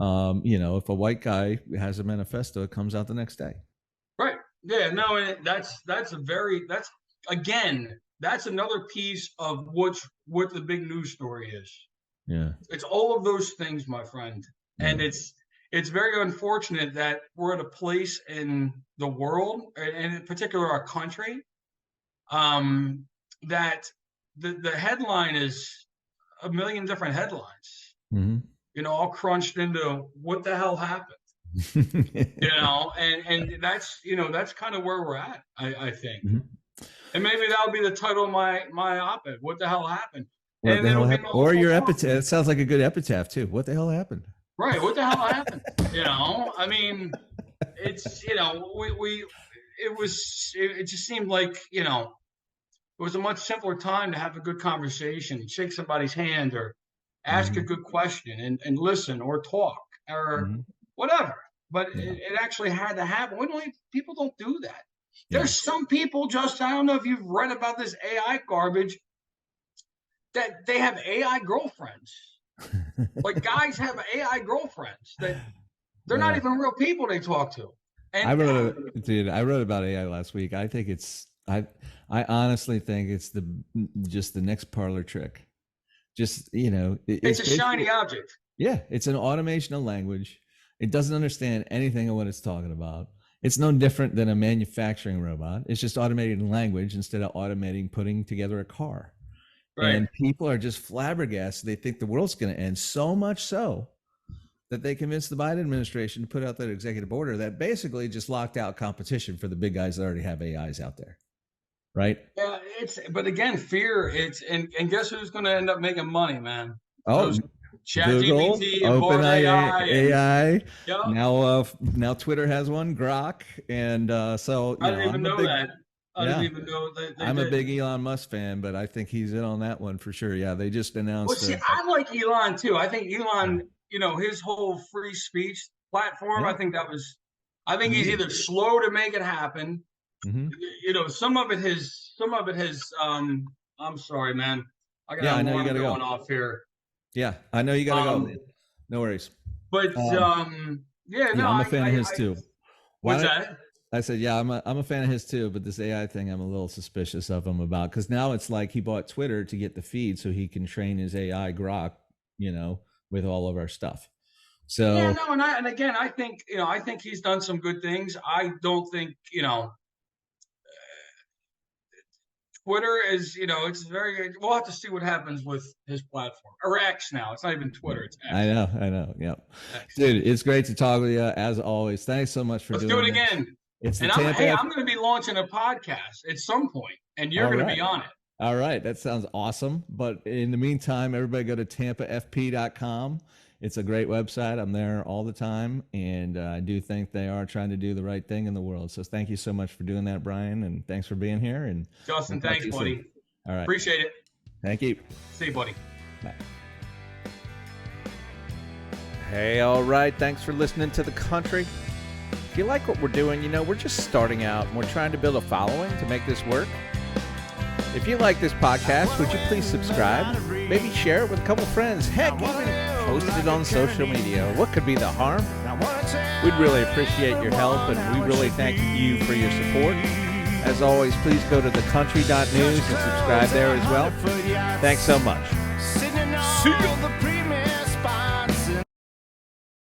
[SPEAKER 1] If a white guy has a manifesto, it comes out the next day.
[SPEAKER 2] Right. Yeah. No. And that's another piece of what the big news story is.
[SPEAKER 1] Yeah.
[SPEAKER 2] It's all of those things, my friend. Yeah. And it's very unfortunate that we're at a place in the world, and in particular our country, that the headline is a million different headlines, all crunched into what the hell happened, and that's kind of where we're at, I think. And maybe that'll be the title of my op-ed, What the Hell Happened?
[SPEAKER 1] What the hell happened? Or your epitaph. It sounds like a good epitaph too. What the hell happened?
[SPEAKER 2] Right. What the hell happened? I mean, it's, it just seemed like, it was a much simpler time to have a good conversation, shake somebody's hand or ask a good question and listen or talk or whatever. But it actually had to happen. People don't do that. Yeah. There's some people, I don't know if you've read about this AI garbage, that they have AI girlfriends. Like guys have AI girlfriends that they're not even real people they talk to. And
[SPEAKER 1] I wrote about AI last week. I think I honestly think it's just the next parlor trick. Just,
[SPEAKER 2] it's a shiny object.
[SPEAKER 1] Yeah. It's an automation of language. It doesn't understand anything of what it's talking about. It's no different than a manufacturing robot. It's just automating language instead of putting together a car. Right. And people are just flabbergasted. They think the world's going to end, so much so that they convinced the Biden administration to put out that executive order that basically just locked out competition for the big guys that already have AIs out there. Right. Yeah.
[SPEAKER 2] But again, fear. And guess who's going to end up making money, man?
[SPEAKER 1] Oh, Google, OpenAI. Yep. Now Twitter has one, Grok. And so
[SPEAKER 2] I didn't even know that. I didn't even know that.
[SPEAKER 1] I'm a big Elon Musk fan, but I think he's in on that one for sure. Yeah, they just announced.
[SPEAKER 2] Well, I like Elon too. I think Elon, his whole free speech platform. I think he's either slow to make it happen. Some of it has. I'm sorry, man. I know you gotta go off here.
[SPEAKER 1] Yeah, I know you gotta go. No worries.
[SPEAKER 2] But I'm
[SPEAKER 1] a fan of his too.
[SPEAKER 2] What's that?
[SPEAKER 1] I said, yeah, I'm a fan of his too, but this AI thing, I'm a little suspicious of him about, because now it's like he bought Twitter to get the feed so he can train his AI Grok, with all of our stuff. So
[SPEAKER 2] yeah, no, and again, I think he's done some good things. I don't think Twitter is, it's very good. We'll have to see what happens with his platform, or X now. It's not even Twitter. It's X.
[SPEAKER 1] I know. Yep. X. Dude, it's great to talk with you as always. Thanks so much for
[SPEAKER 2] doing it. Let's do it again. I'm going to be launching a podcast at some point, and you're going to be on it.
[SPEAKER 1] All right. That sounds awesome. But in the meantime, everybody go to tampafp.com. It's a great website. I'm there all the time. And I do think they are trying to do the right thing in the world. So thank you so much for doing that, Brian. And thanks for being here. And
[SPEAKER 2] Justin, thanks, buddy.
[SPEAKER 1] Soon. All right.
[SPEAKER 2] Appreciate it.
[SPEAKER 1] Thank you.
[SPEAKER 2] See you, buddy.
[SPEAKER 1] Bye.
[SPEAKER 3] Hey, all right. Thanks for listening to The Country. If you like what we're doing, we're just starting out and we're trying to build a following to make this work. If you like this podcast, would you please subscribe? Maybe share it with a couple friends. Heck, even post it on social media. What could be the harm? We'd really appreciate your help, and we really thank you for your support. As always, please go to thecountry.news and subscribe there as well. Thanks so much.
[SPEAKER 4] See you.